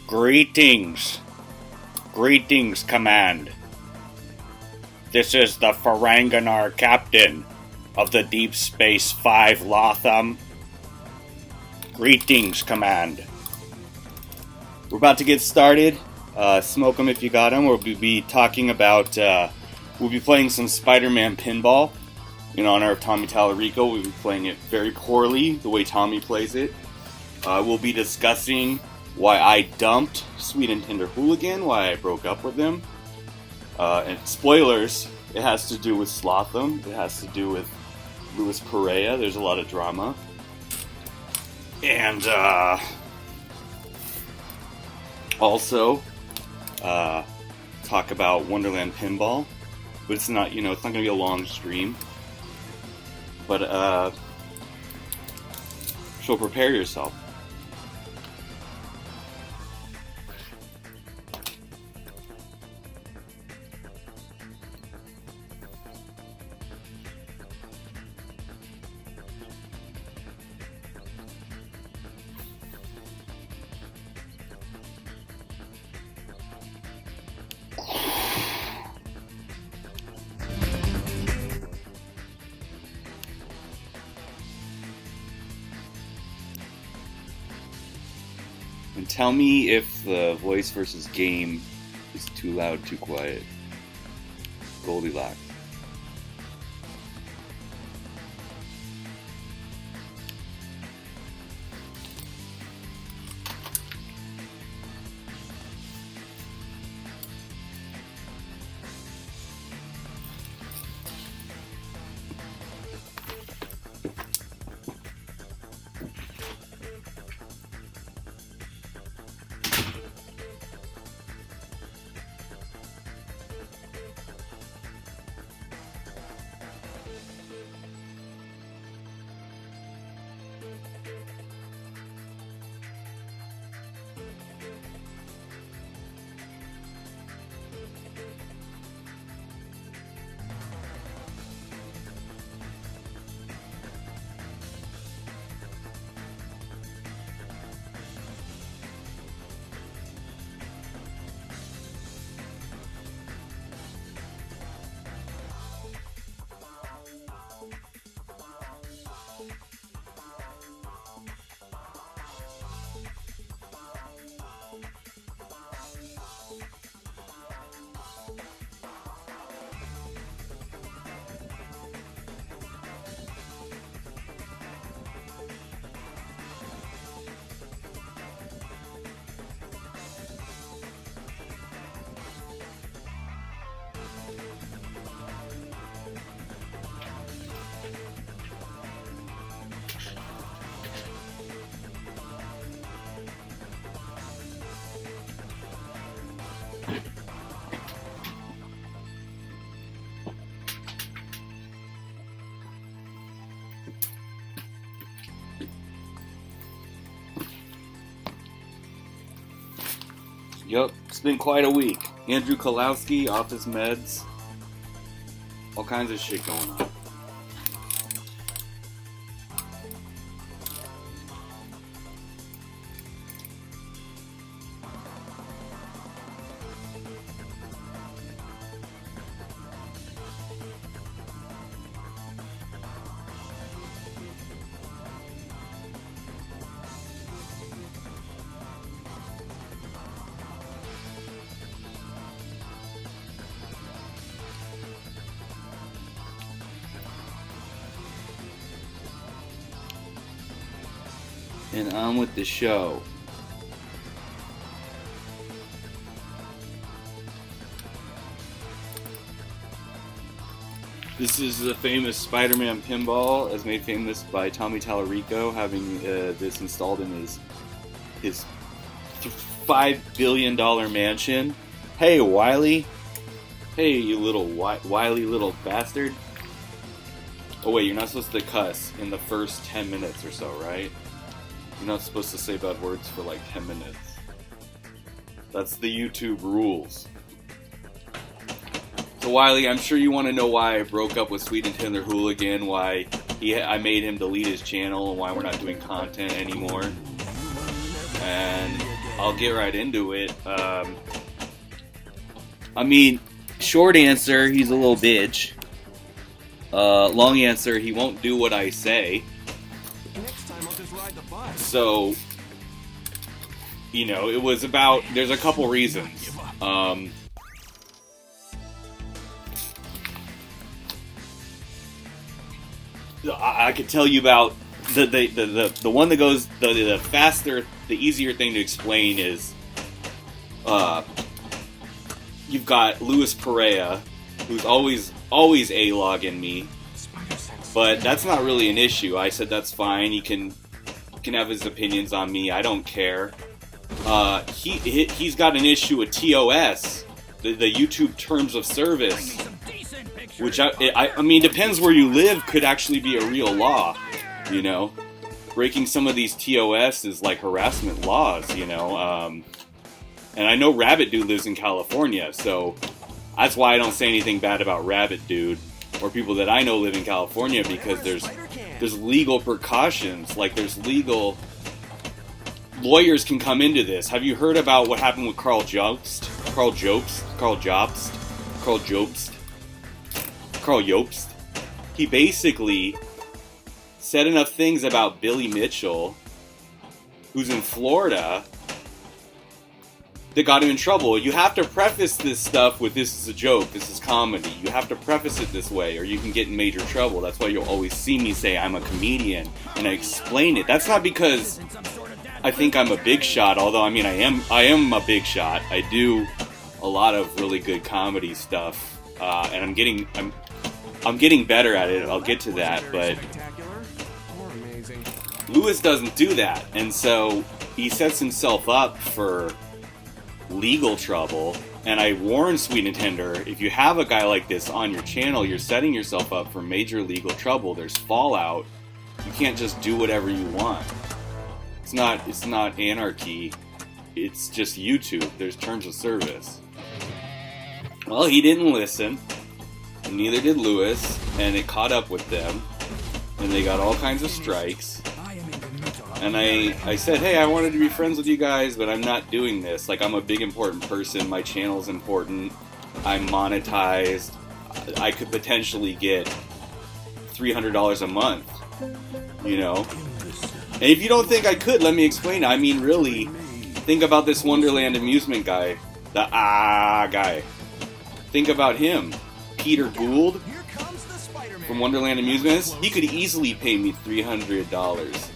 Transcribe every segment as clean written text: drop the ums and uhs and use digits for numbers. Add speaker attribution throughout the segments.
Speaker 1: Greetings. Greetings, Command. This is the Ferenginar Captain of the Deep Space 5 Lotham. Greetings, Command. We're about to get started. Smoke 'em if you got 'em. We'll be talking about, we'll be playing some Spider-Man Pinball in honor of Tommy Tallarico. We'll be playing it very poorly, the way Tommy plays it. We'll be discussing why I dumped Sweet Tender Hooligan, why I broke up with him. And spoilers, it has to do with Slotham. It has to do with Louis Perea. There's a lot of drama. And also talk about Wonderland Pinball. But it's not, it's not going to be a long stream. But so prepare yourself. And tell me if the voice versus game is too loud, too quiet. Goldilocks. Yup, it's been quite a week. Andrew Kalowski, off his meds. All kinds of shit going on. And on with the show. This is the famous Spider-Man Pinball, as made famous by Tommy Tallarico, having this installed in his $5 billion mansion. Hey, Wiley. Hey, you little wily little bastard. Oh wait, you're not supposed to cuss in the first 10 minutes or so, right? You're not supposed to say bad words for like 10 minutes. That's the YouTube rules. So Wiley, I'm sure you want to know why I broke up with Sweet Tender Hooligan, why I made him delete his channel, and why we're not doing content anymore. And I'll get right into it. I mean, short answer, he's a little bitch. Long answer, he won't do what I say.
Speaker 2: Next time I'll just ride the bus.
Speaker 1: So, you know, it was about, there's a couple reasons. I could tell you about the one that goes, the faster, the easier thing to explain is, you've got Luis Perea, who's always A-logging me, but that's not really an issue. I said that's fine. He can have his opinions on me. I don't care. He's got an issue with TOS, the YouTube Terms of Service, which I mean, depends where you live, could actually be a real law, you know. Breaking some of these TOS is like harassment laws, you know. And I know Rabbit Dude lives in California, so that's why I don't say anything bad about Rabbit Dude or people that I know live in California, because there's legal precautions, like there's legal, lawyers can come into this. Have you heard about what happened with Carl Jobst? He basically said enough things about Billy Mitchell, who's in Florida, that got him in trouble. You have to preface this stuff with, this is a joke, this is comedy. You have to preface it this way, or you can get in major trouble. That's why you'll always see me say I'm a comedian, and I explain it. That's not because I think I'm a big shot, although I mean I am a big shot. I do a lot of really good comedy stuff, and I'm getting better at it. I'll get to that, but Lewis doesn't do that, and so he sets himself up for legal trouble. And I warn Sweet Tender, if you have a guy like this on your channel, you're setting yourself up for major legal trouble. There's fallout. You can't just do whatever you want. It's not anarchy. It's just YouTube. There's terms of service. Well, he didn't listen, and neither did Lewis, and it caught up with them, and they got all kinds of strikes. And I said, hey, I wanted to be friends with you guys, but I'm not doing this. Like, I'm a big important person. My channel's important. I'm monetized. I could potentially get $300 a month, you know? And if you don't think I could, let me explain. I mean, really, think about this Wonderland amusement guy. The guy. Think about him. Peter Gould from Wonderland Amusements. He could easily pay me $300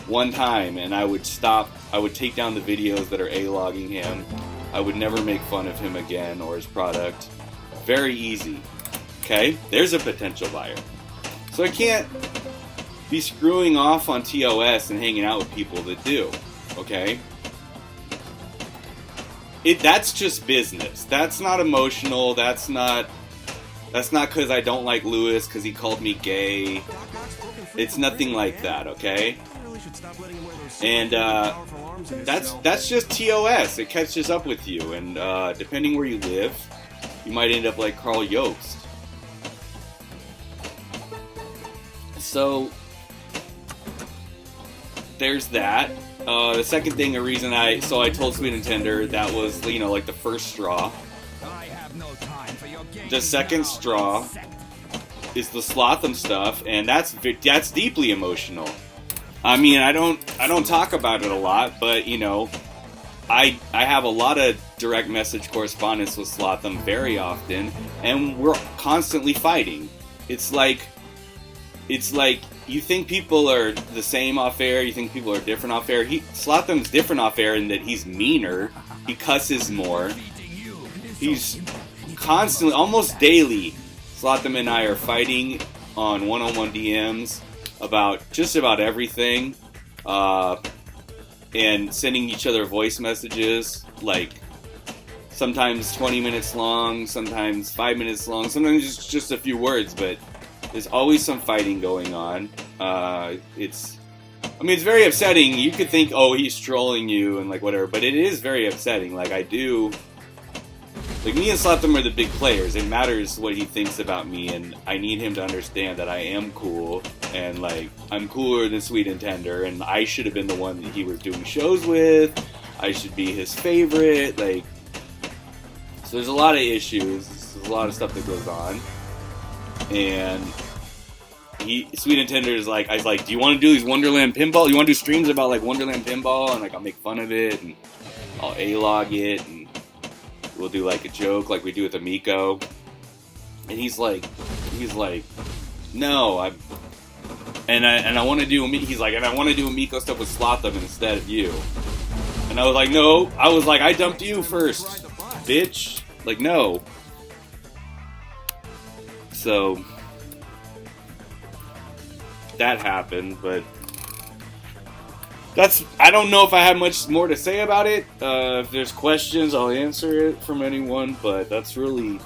Speaker 1: one time, and I would stop. I would take down the videos that are A-logging him. I would never make fun of him again or his product. Very easy. Okay? There's a potential buyer. So I can't be screwing off on TOS and hanging out with people that do. Okay? That's just business. That's not emotional. That's not because I don't like Lewis because he called me gay. It's nothing like that, okay? And that's just TOS. It catches up with you, and depending where you live, you might end up like Carl Jobst. So there's that. The second thing, I told Sweet Tender that was, you know, like the first straw. The second straw is the Slotham stuff, and that's deeply emotional. I mean, I don't talk about it a lot, but you know, I have a lot of direct message correspondence with Slotham very often, and we're constantly fighting. It's like you think people are the same off air, you think people are different off air. Slotham's different off air in that he's meaner, he cusses more. He's constantly, almost daily, Slotham and I are fighting on one-on-one DMs about just about everything, and sending each other voice messages, like sometimes 20 minutes long, sometimes 5 minutes long, sometimes just a few words, but there's always some fighting going on. It's very upsetting. You could think, oh, he's trolling you and like whatever, but it is very upsetting. Like me and Slotham are the big players. It matters what he thinks about me, and I need him to understand that I am cool, and like I'm cooler than Sweet Tender, and I should have been the one that he was doing shows with, I should be his favorite. Like, so there's a lot of issues. There's a lot of stuff that goes on, and Sweet and Tender is like, I was like, do you want to do these Wonderland pinball? You want to do streams about like Wonderland pinball, and like I'll make fun of it, and I'll A-log it, and we'll do like a joke like we do with Amico. And he's like, no, I want to do. He's like, and I want to do Amico stuff with Slotham instead of you. And I was like, no. I was like, I dumped you first, bitch. Like, no. So that happened, but I don't know if I have much more to say about it. If there's questions, I'll answer it from anyone, but that's really,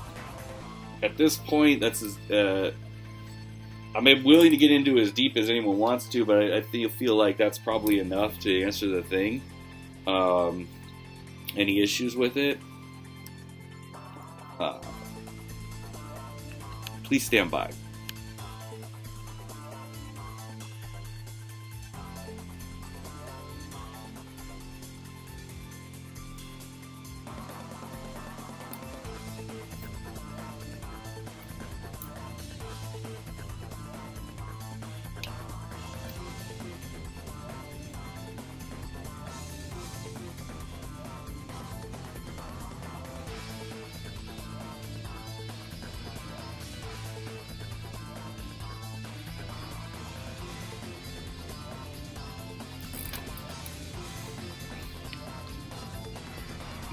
Speaker 1: at this point, that's I'm willing to get into as deep as anyone wants to, but I feel like that's probably enough to answer the thing. Any issues with it? Please stand by.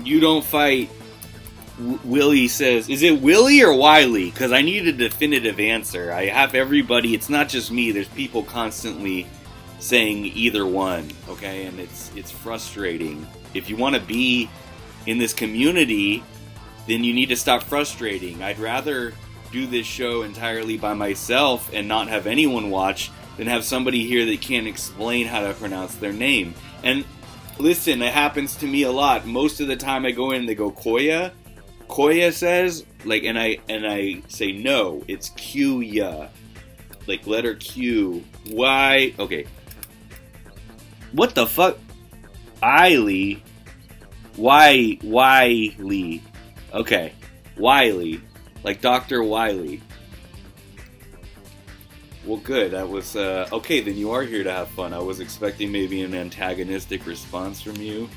Speaker 1: You don't fight. Willie says, is it Willie or Wiley? Because I need a definitive answer. I have everybody. It's not just me. There's people constantly saying either one. Okay, and it's frustrating. If you want to be in this community, then you need to stop frustrating. I'd rather do this show entirely by myself and not have anyone watch than have somebody here that can't explain how to pronounce their name. And listen, it happens to me a lot. Most of the time I go in and they go Koya. Koya says, like, and I say no, it's Q-ya. Like letter Q. Y. Okay. What the fuck? Wiley. Wiley. Okay. Wiley. Like Dr. Wiley. Well, good. That was, okay, then you are here to have fun. I was expecting maybe an antagonistic response from you.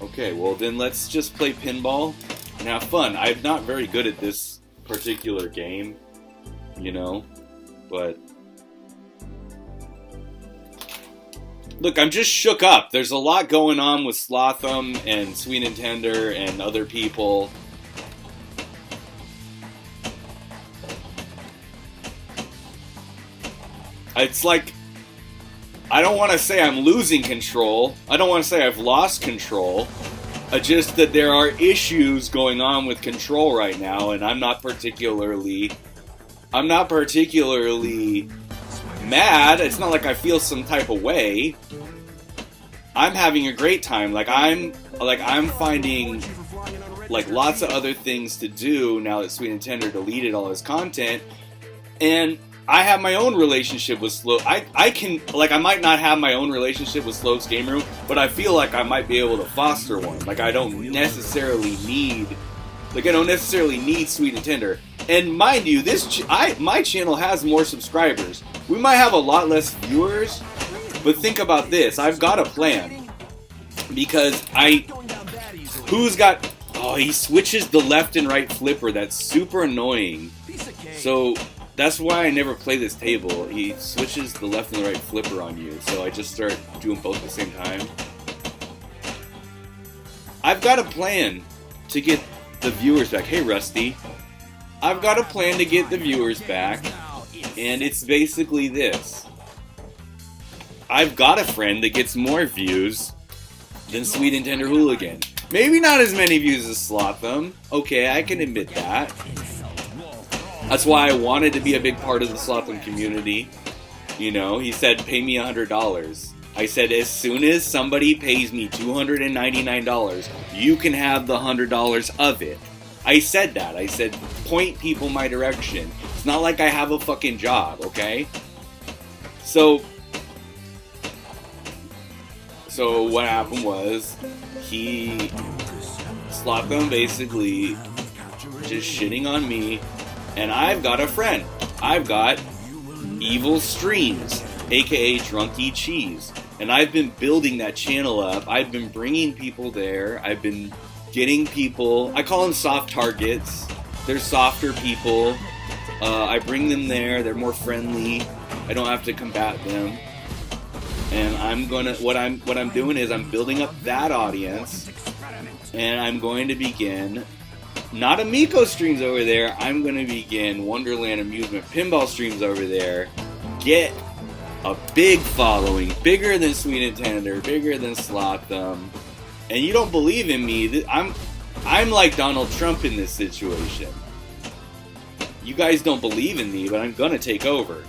Speaker 1: Okay, well then let's just play pinball and have fun. I'm not very good at this particular game, you know, but look, I'm just shook up. There's a lot going on with Slotham and Sweet and Tender and other people. It's like, I don't want to say I'm losing control. I don't want to say I've lost control. Just that there are issues going on with control right now, and I'm not particularly mad. It's not like I feel some type of way. I'm having a great time. I'm finding like lots of other things to do now that Sweet and Tender deleted all his content, and I have my own relationship with Slow. I might not have my own relationship with Slow's Game Room, but I feel like I might be able to foster one. Like I don't necessarily need Sweet and Tender. And mind you, my channel has more subscribers. We might have a lot less viewers, but think about this. I've got a plan because he switches the left and right flipper. That's super annoying. So that's why I never play this table. He switches the left and the right flipper on you, so I just start doing both at the same time. I've got a plan to get the viewers back. Hey, Rusty. I've got a plan to get the viewers back, and it's basically this. I've got a friend that gets more views than Sweet and Tender Hooligan. Maybe not as many views as Slotham. Okay, I can admit that. That's why I wanted to be a big part of the Slotham community. You know, he said, pay me $100. I said, as soon as somebody pays me $299, you can have the $100 of it. I said that. I said, point people my direction. It's not like I have a fucking job, okay? So So what happened was, Slothgum basically just shitting on me, and I've got a friend. I've got Evil Streams, aka Drunky Cheese, and I've been building that channel up. I've been bringing people there. I've been getting people. I call them soft targets. They're softer people. I bring them there. They're more friendly. I don't have to combat them. And what I'm doing is I'm building up that audience, and I'm going to begin, not Amico streams over there, I'm going to begin Wonderland amusement pinball streams over there, get a big following, bigger than Sweet and Tender, bigger than Slothgum, and you don't believe in me, I'm like Donald Trump in this situation. You guys don't believe in me, but I'm going to take over.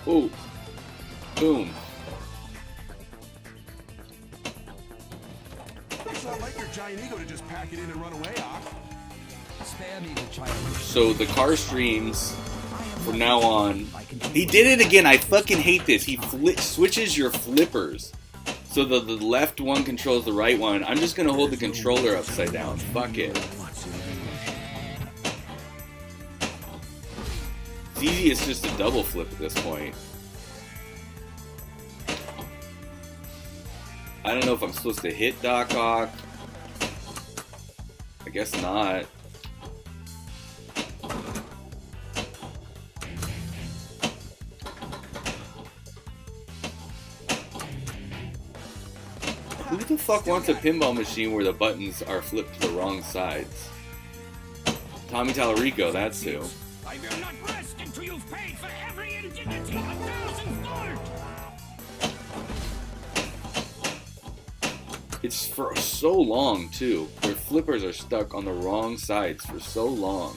Speaker 1: Ooh. Boom.
Speaker 2: It's not like your giant ego to just pack it in and run away, Ock.
Speaker 1: So the car streams, from now on, he did it again. I fucking hate this. He switches your flippers. So the left one controls the right one. I'm just going to hold the controller upside down. Fuck it. It's easy, it's just a double flip at this point. I don't know if I'm supposed to hit Doc Ock. I guess not. Who the fuck wants a pinball machine where the buttons are flipped to the wrong sides? Tommy Tallarico, that's who.
Speaker 3: I will not rest until you've paid for every indignity $1,000.
Speaker 1: It's for so long too. Their flippers are stuck on the wrong sides for so long.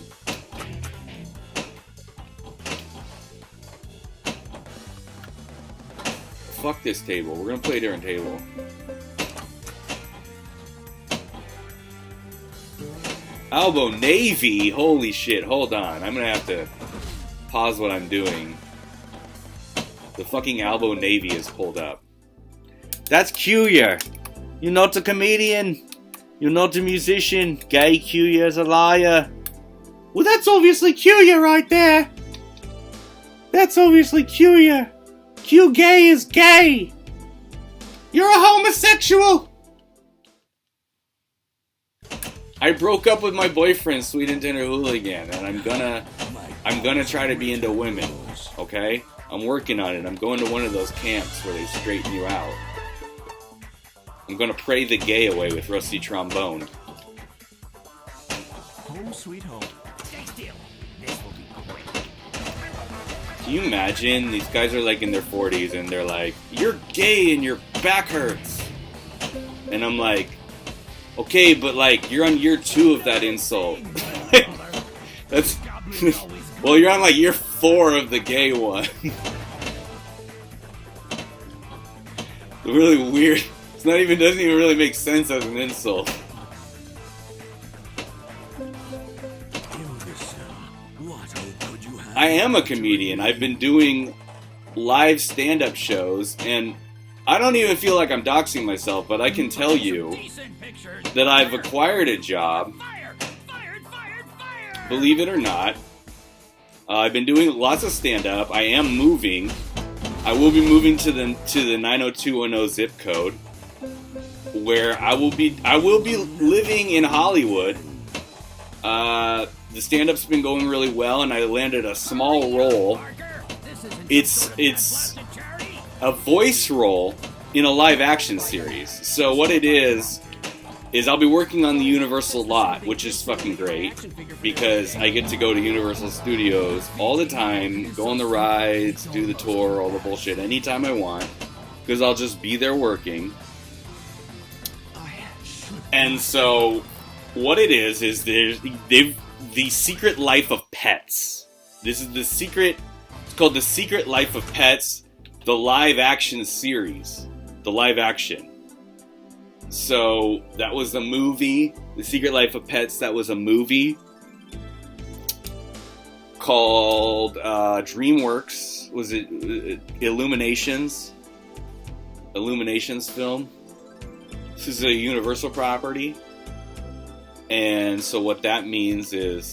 Speaker 1: Fuck this table. We're gonna play a different table. Albo Navy! Holy shit, hold on. I'm gonna have to pause what I'm doing. The fucking Albo Navy is pulled up. That's Cuya! You're not a comedian! You're not a musician! Gay Cuya's a liar! Well, that's obviously Cuya right there! That's obviously Cuya! Q gay is gay! You're a homosexual! I broke up with my boyfriend, Sweet and Tender Hooligan, and I'm gonna try to be into women, okay? I'm working on it. I'm going to one of those camps where they straighten you out. I'm gonna pray the gay away with Rusty Trombone.
Speaker 2: Home sweet home.
Speaker 3: Stay still. This will be great.
Speaker 1: Can you imagine? These guys are like in their 40s and they're like, "You're gay and your back hurts." And I'm like, okay, but like, you're on year 2 of that insult. That's well, you're on like year 4 of the gay one. Really weird. It's not even, doesn't even really make sense as an insult. I am a comedian. I've been doing live stand-up shows, and I don't even feel like I'm doxing myself, but I can tell you that I've acquired a job. Believe it or not, I've been doing lots of stand-up. I am moving. I will be moving to the 90210 zip code, where I will be living in Hollywood. The stand-up's been going really well, and I landed a small role. It's a voice role in a live-action series. So what it is I'll be working on the Universal lot, which is fucking great, because I get to go to Universal Studios all the time, go on the rides, do the tour, all the bullshit, anytime I want, because I'll just be there working. And so, what it is the Secret Life of Pets. This is it's called The Secret Life of Pets, the live-action series. The live-action. So that was the movie, The Secret Life of Pets. That was a movie called DreamWorks. Was it Illuminations film? This is a Universal property, and so what that means is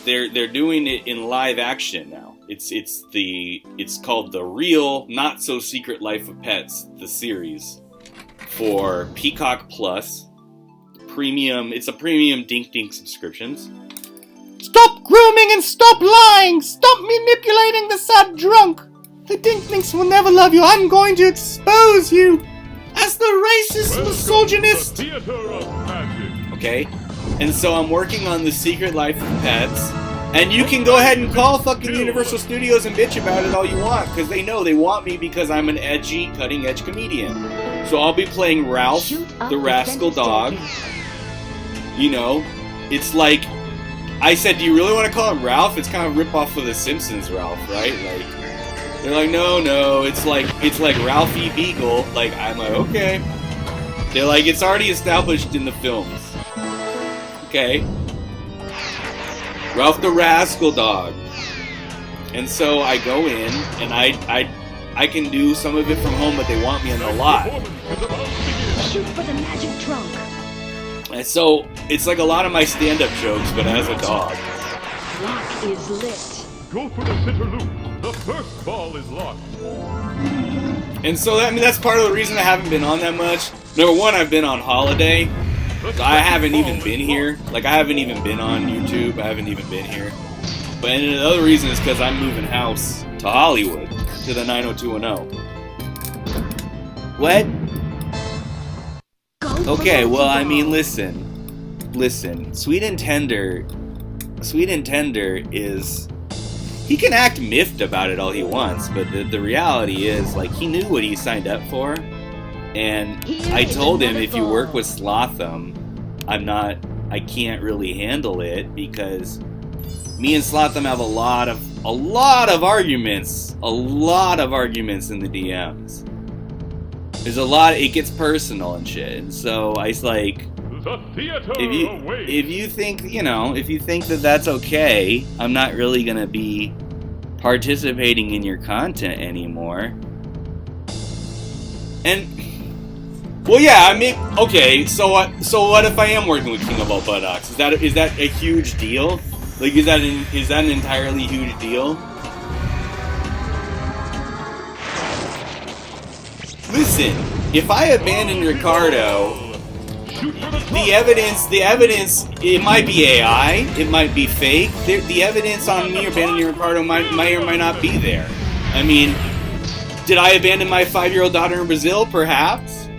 Speaker 1: they're doing it in live action now. It's called The Real Not So Secret Life of Pets, the series, for Peacock Plus. Premium. It's a premium Dink Dink subscriptions.
Speaker 4: Stop grooming and stop lying! Stop manipulating the sad drunk! The Dink Dinks will never love you. I'm going to expose you as the racist misogynist.
Speaker 2: Theater of magic.
Speaker 1: Okay? And so I'm working on The Secret Life of Pets. And you can go ahead and call fucking Universal Studios and bitch about it all you want, because they know they want me because I'm an edgy, cutting-edge comedian. So I'll be playing Ralph, the rascal dog. You know, it's like, I said, do you really want to call him Ralph? It's kind of a rip-off of The Simpsons Ralph, right? Like, they're like, no, it's like Ralphie Beagle. Like, I'm like, okay. They're like, it's already established in the films. Okay. Ralph the Rascal Dog. And so I go in, and I can do some of it from home, but they want me in a lot.
Speaker 5: Shoot for the magic trunk.
Speaker 1: And so it's like a lot of my stand-up jokes, but as a dog.
Speaker 5: Lock is lit.
Speaker 2: Go for the center loop. The first ball is locked.
Speaker 1: And so that's part of the reason I haven't been on that much. Number one, I've been on holiday. So I haven't even been here. Like, I haven't even been on YouTube. I haven't even been here. But another reason is because I'm moving house to Hollywood, to the 90210. What? Okay, well, I mean, listen. Sweet and Tender is... He can act miffed about it all he wants, but the reality is, like, he knew what he signed up for. And I told him, if you work with Slotham, I can't really handle it, because me and Slotham have a lot of arguments in the DMs. There's a lot, it gets personal and shit, and so I was like, if you think that that's okay, I'm not really gonna be participating in your content anymore. And well, yeah, I mean, okay, so what if I am working with King of All Buttocks? Is that a huge deal? Like, is that an entirely huge deal? Listen, if I abandon Ricardo, the evidence, it might be AI, it might be fake. The evidence on me abandoning Ricardo might or might not be there. I mean, did I abandon my 5-year-old daughter in Brazil? Perhaps.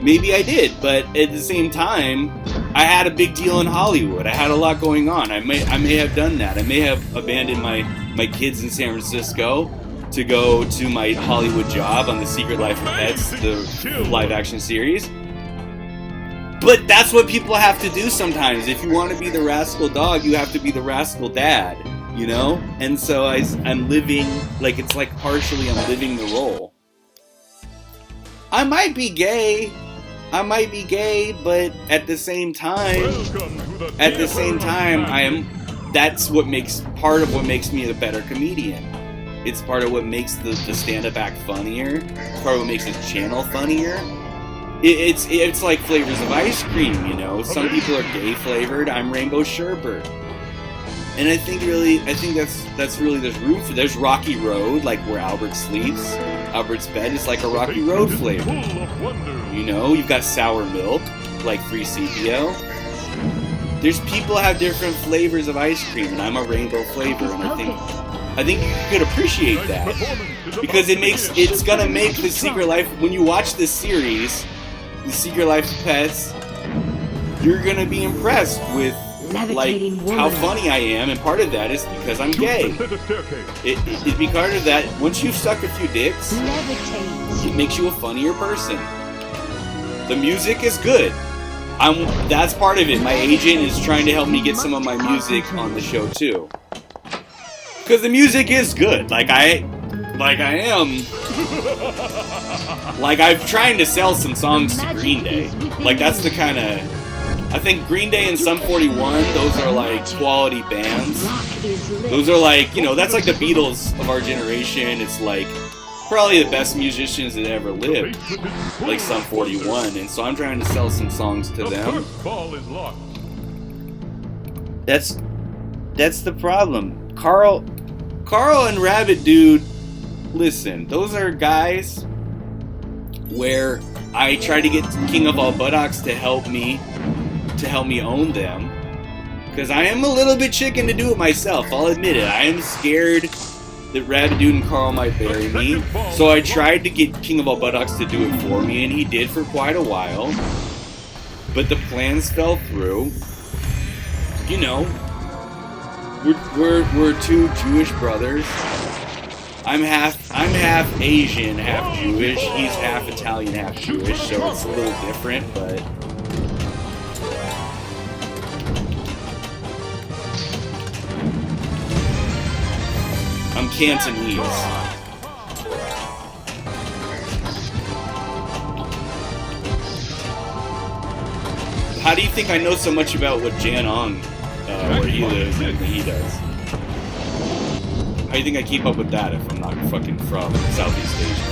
Speaker 1: Maybe I did, but at the same time, I had a big deal in Hollywood. I had a lot going on. I may have done that. I may have abandoned my kids in San Francisco to go to my Hollywood job on The Secret Life of Pets, the live-action series. But that's what people have to do sometimes. If you want to be the rascal dog, you have to be the rascal dad, you know? And so I'm living, like, it's like partially I'm living the role. I might be gay, but at the same time, that's what makes, part of what makes me a better comedian. It's part of what makes the stand-up act funnier. It's part of what makes this channel funnier. It's like flavors of ice cream, you know? Some people are gay flavored, I'm rainbow sherbet. And I think that's really, there's room for, there's Rocky Road, like where Albert sleeps. Albert's bed is like a Rocky Road flavor. You know, you've got sour milk, like 3CPO. There's people have different flavors of ice cream, and I'm a rainbow flavor, and I think you could appreciate that. Because it's gonna make The Secret Life, when you watch this series, The Secret Life of Pets, you're gonna be impressed with, like, how funny I am, and part of that is because I'm gay. It's because of that. Once you've sucked a few dicks, it makes you a funnier person. The music is good. That's part of it. My agent is trying to help me get some of my music on the show too. Because the music is good. Like, Like I am. Like I'm trying to sell some songs to Green Day. Like that's the kind of. I think Green Day and Sum 41, those are like quality bands. Those are like, you know, that's like the Beatles of our generation. It's like probably the best musicians that ever lived, like Sum 41. And so I'm trying to sell some songs to them. That's the problem. Carl and Rabbit Dude, listen, those are guys where I try to get King of All Buttocks to help me own them, because I am a little bit chicken to do it myself. I'll admit it. I am scared that Rabbit Dude and Carl might bury me, so I tried to get King of All Buttocks to do it for me, and he did for quite a while, but the plans fell through. You know, we're two Jewish brothers. I'm half Asian, half Jewish. He's half Italian, half Jewish, so it's a little different, but I'm Cantonese. How do you think I know so much about what Janong, where he lives, and he does? How do you think I keep up with that if I'm not fucking from Southeast Asia?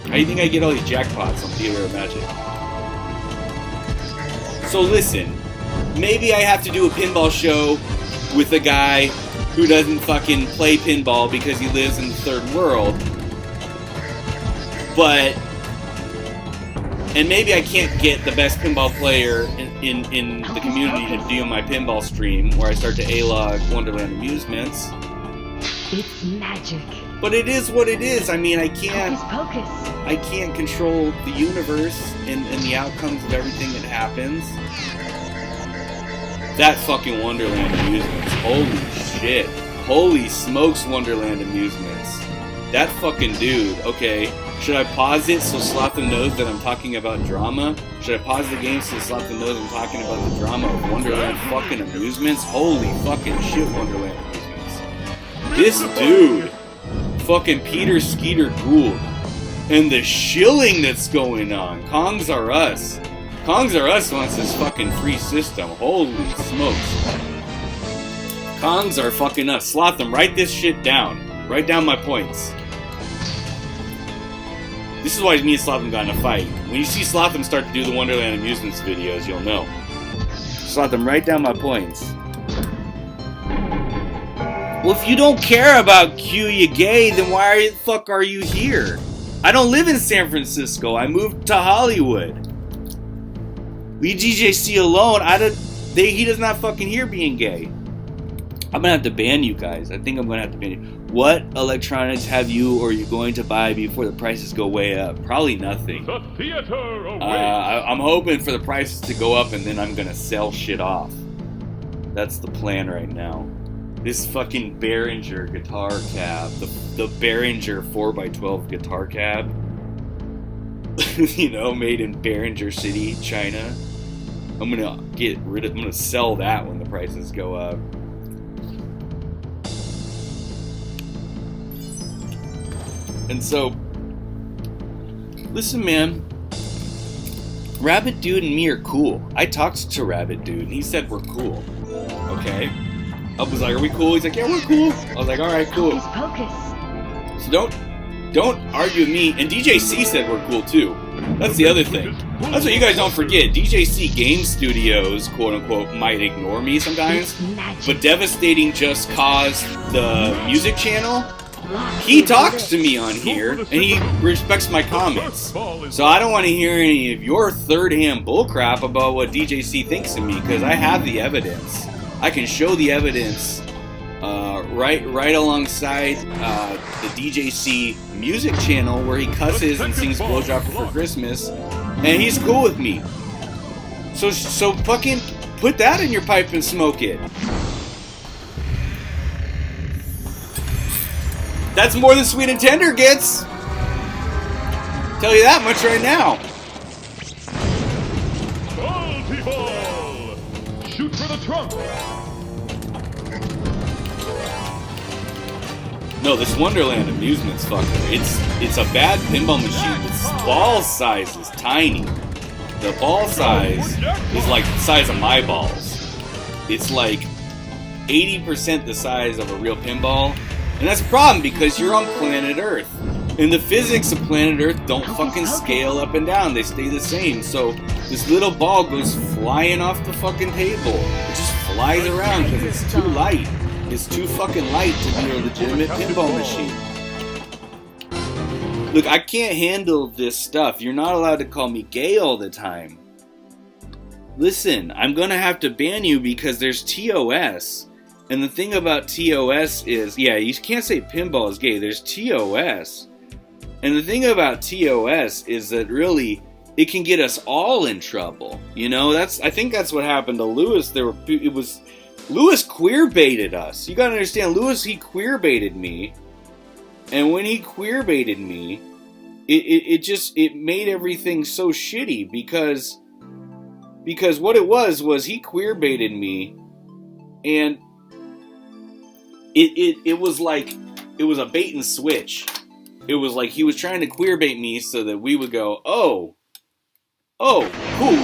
Speaker 1: How do you think I get all these jackpots on Theater of Magic? So listen, maybe I have to do a pinball show with a guy who doesn't fucking play pinball because he lives in the third world. But, and maybe I can't get the best pinball player in the community to do my pinball stream where I start to A-log Wonderland Amusements.
Speaker 5: It's magic.
Speaker 1: But it is what it is. I mean, I
Speaker 5: Hocus pocus.
Speaker 1: can't control the universe and the outcomes of everything that happens. That fucking Wonderland Amusements. Holy shit. Holy smokes, Wonderland Amusements. That fucking dude. Okay, should I pause it so Slotham knows that I'm talking about drama? Should I pause the game so Slotham knows I'm talking about the drama of Wonderland fucking Amusements? Holy fucking shit, Wonderland Amusements. This dude, fucking Peter Skeeter Gould, and the shilling that's going on. Kongs Are Us. Kongs Are Us wants this fucking free system. Holy smokes. Kongs are fucking us. Slotham, write this shit down. Write down my points. This is why me and Slotham got in a fight. When you see Slotham start to do the Wonderland Amusements videos, you'll know. Slotham, write down my points. Well, if you don't care about Q, you gay, then why the fuck are you here? I don't live in San Francisco. I moved to Hollywood. Leave DJC alone. He does not fucking hear being gay. I'm gonna have to ban you guys. I think I'm gonna have to ban you. What electronics have you or are you going to buy before the prices go way up? Probably nothing.
Speaker 6: The theater awaits.
Speaker 1: I'm hoping for the prices to go up and then I'm gonna sell shit off. That's the plan right now. This fucking Behringer guitar cab, the Behringer 4x12 guitar cab, you know, made in Behringer City, China. I'm gonna sell that when the prices go up. And so, listen, man. Rabbit Dude and me are cool. I talked to Rabbit Dude, and he said we're cool. Okay? I was like, are we cool? He's like, yeah, we're cool. I was like, alright, cool.
Speaker 5: Hocus pocus.
Speaker 1: So don't argue with me. And DJC said we're cool, too. That's the other thing. That's what you guys don't forget. DJC Game Studios, quote-unquote, might ignore me sometimes. But Devastating Just Cause, the music channel, he talks to me on here, and he respects my comments. So I don't want to hear any of your third-hand bullcrap about what DJC thinks of me, because I have the evidence. I can show the evidence right alongside the DJC music channel where he cusses and sings Blowdropper for Christmas, and he's cool with me. So fucking put that in your pipe and smoke it. That's more than Sweet and Tender gets. Tell you that much right now.
Speaker 6: All people, shoot for the trunk.
Speaker 1: No, this Wonderland Amusements fucker. It's a bad pinball machine. Its ball size is tiny. The ball size is like the size of my balls. It's like 80% the size of a real pinball. And that's a problem because you're on planet Earth. And the physics of planet Earth don't fucking scale up and down. They stay the same. So this little ball goes flying off the fucking table. It just flies around because it's too light. It's too fucking light to be a legitimate pinball machine. Look, I can't handle this stuff. You're not allowed to call me gay all the time. Listen, I'm gonna have to ban you because there's TOS. And the thing about TOS is, yeah, you can't say pinball is gay. There's TOS. And the thing about TOS is that really, it can get us all in trouble. You know, I think that's what happened to Lewis. Lewis queer baited us. You gotta understand, Lewis, he queer baited me. And when he queer baited me, it made everything so shitty because what it was he queer baited me, and it was like, it was a bait and switch. It was like he was trying to queer bait me so that we would go, oh, cool,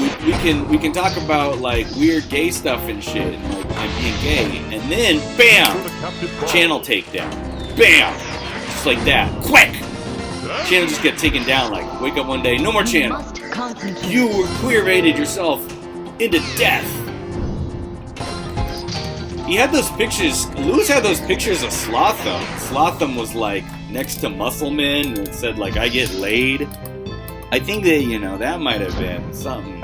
Speaker 1: we can talk about like weird gay stuff and shit, and like I'm being gay, and then bam, channel takedown, bam, just like that, quick, channel just got taken down. Like wake up one day, no more channel. You were queer baited yourself into death. He had those pictures. Lewis had those pictures of Slotham. Slotham was like next to Muscleman, and it said like I get laid. I think that, you know, that might have been something.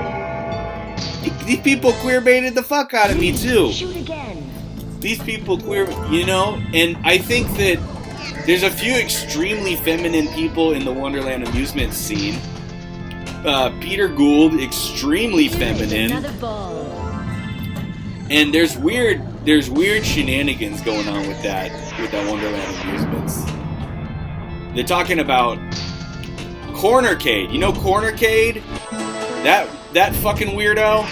Speaker 1: These people queer baited the fuck out of me too.
Speaker 5: Shoot again.
Speaker 1: These people queer, you know, and I think that there's a few extremely feminine people in the Wonderland amusement scene. Peter Gould, extremely feminine.
Speaker 5: Another ball.
Speaker 1: And there's weird shenanigans going on with that Wonderland amusements. They're talking about Cornercade. You know Cornercade? That fucking weirdo?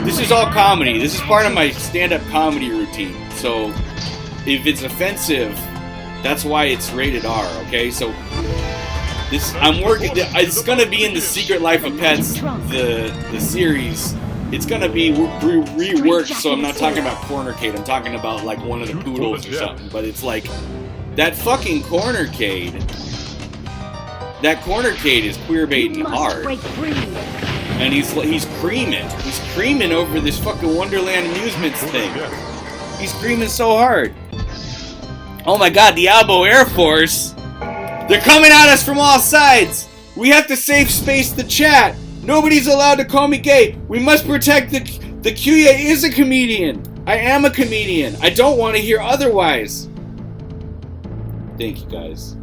Speaker 1: This is all comedy. This is part of my stand-up comedy routine. So if it's offensive, that's why it's rated R, okay? So it's gonna be in the Secret Life of Pets, the series. It's gonna be reworked, so I'm not talking about Cornercade. I'm talking about like one of the poodles or something. But it's like that fucking Cornercade. That Cornercade is queer baiting hard, and he's creaming over this fucking Wonderland amusements thing. He's creaming so hard. Oh my God, the Albo Air Force! They're coming at us from all sides. We have to safe space the chat. Nobody's allowed to call me gay. We must protect the Kyuya is a comedian. I am a comedian. I don't want to hear otherwise. Thank you guys.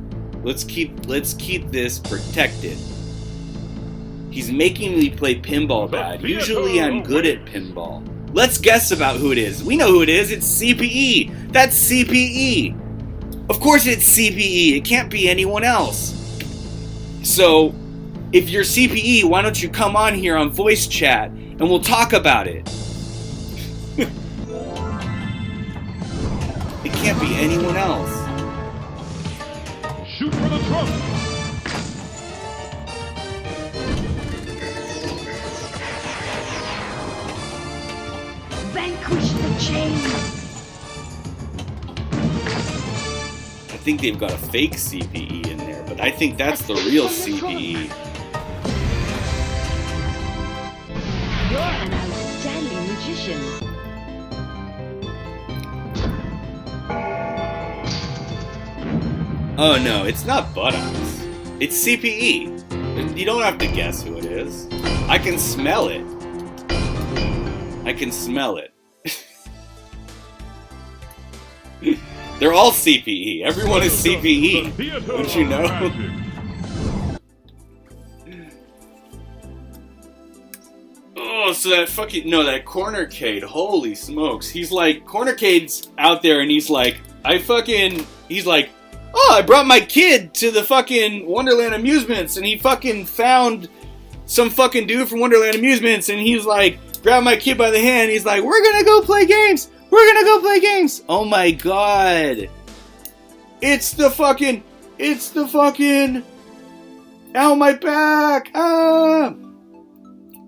Speaker 1: Let's keep this protected. He's making me play pinball bad. Usually I'm good at pinball. Let's guess about who it is. We know who it is. It's CPE. That's CPE. Of course it's CPE. It can't be anyone else. So, if you're CPE, why don't you come on here on voice chat and we'll talk about it. It can't be anyone else.
Speaker 6: Shoot for the trunk.
Speaker 5: Vanquish the chains.
Speaker 1: I think they've got a fake CPE in there, but I think that's the real CPE.
Speaker 5: You're an outstanding magician.
Speaker 1: Oh no, it's not Buttocks. It's CPE. You don't have to guess who it is. I can smell it. I can smell it. They're all CPE. Everyone is CPE. Don't you know? Oh, so that that Cornercade, holy smokes. He's like, Cornercade's out there and he's like, oh, I brought my kid to the fucking Wonderland Amusements, and he fucking found some fucking dude from Wonderland Amusements, and he's like, grabbed my kid by the hand, he's like, we're gonna go play games! We're gonna go play games! Oh my god! It's the fucking... Ow, my back! Ah!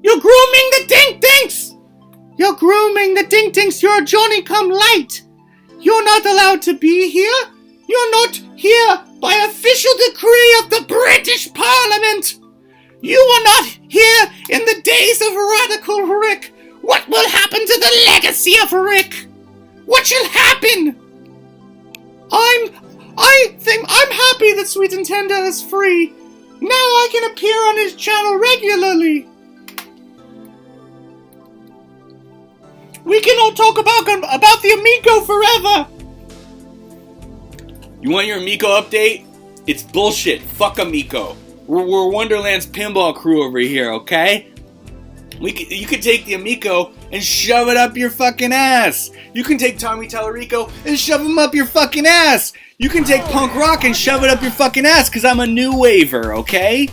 Speaker 4: You're grooming the Dink Dinks! You're grooming the Dink Dinks! You're a Johnny-come-late! You're not allowed to be here! You're not here by official decree of the British Parliament! You were not here in the days of Radical Rick! What will happen to the legacy of Rick? What shall happen? I'm happy that Sweet and Tender is free. Now I can appear on his channel regularly. We can all talk about the Amico forever.
Speaker 1: You want your Amico update? It's bullshit. Fuck Amico. We're Wonderland's pinball crew over here, okay? You can take the Amico and shove it up your fucking ass. You can take Tommy Tallarico and shove him up your fucking ass. You can take punk rock and shove it up your fucking ass, because I'm a new waver, okay?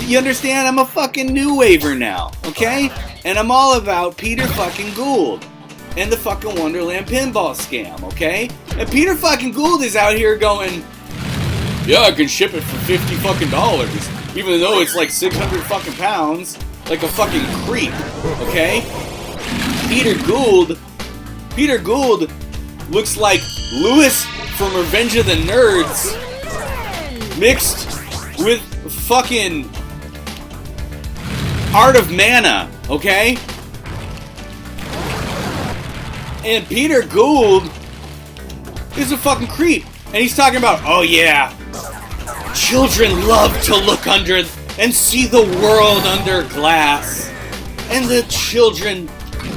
Speaker 1: You understand? I'm a fucking new waver now, okay? And I'm all about Peter fucking Gould and the fucking Wonderland pinball scam, okay? And Peter fucking Gould is out here going, yeah, I can ship it for $50 fucking, even though it's like 600 fucking pounds, like a fucking creep, okay? Peter Gould looks like Lewis from Revenge of the Nerds mixed with fucking Art of Mana, okay? And Peter Gould is a fucking creep. And he's talking about, oh yeah, children love to look under and see the world under glass. And the children,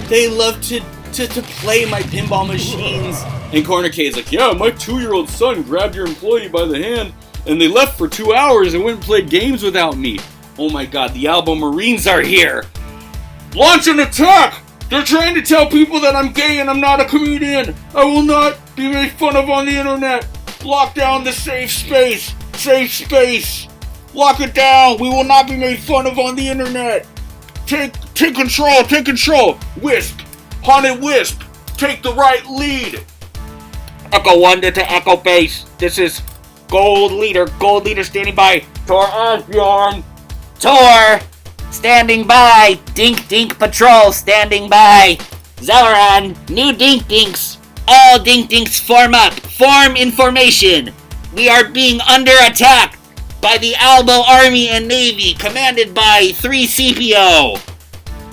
Speaker 1: they love to play my pinball machines. And Corner K's like, yeah, my 2-year-old son grabbed your employee by the hand and they left for 2 hours and went and played games without me. Oh my god, the Albo Marines are here. Launch an attack! They're trying to tell people that I'm gay and I'm not a comedian. I will not be made fun of on the internet. Lock down the safe space. Safe space. Lock it down. We will not be made fun of on the internet. Take control. Take control. Wisp. Haunted Wisp. Take the right lead. Echo 1 to Echo Base. This is Gold Leader. Gold Leader standing by. Tor Asbjorn.
Speaker 7: Tor, standing by. Dink Dink Patrol, standing by. Zelleran, new Dink Dinks. All Dink Dinks form up. Form in formation. We are being under attack by the Albo Army and Navy, commanded by 3CPO.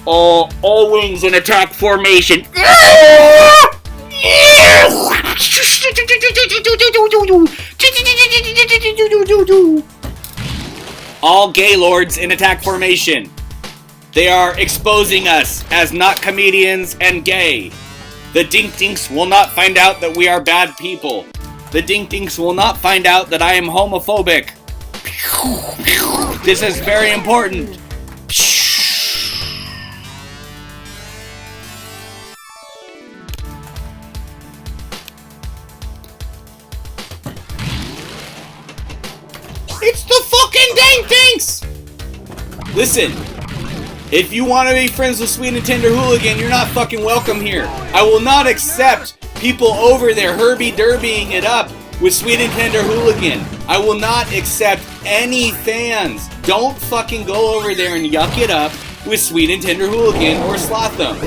Speaker 7: All wings in attack formation. All Gaylords in attack formation. They are exposing us as not comedians and gay. The Dink Dinks will not find out that we are bad people. The Dink Dinks will not find out that I am homophobic. This is very important.
Speaker 4: It's the fucking Dink Dinks!
Speaker 1: Listen, if you want to be friends with Sweet and Tender Hooligan, you're not fucking welcome here. I will not accept people over there herby-derbying it up with Sweet and Tender Hooligan. I will not accept any fans. Don't fucking go over there and yuck it up with Sweet and Tender Hooligan or Sloth them.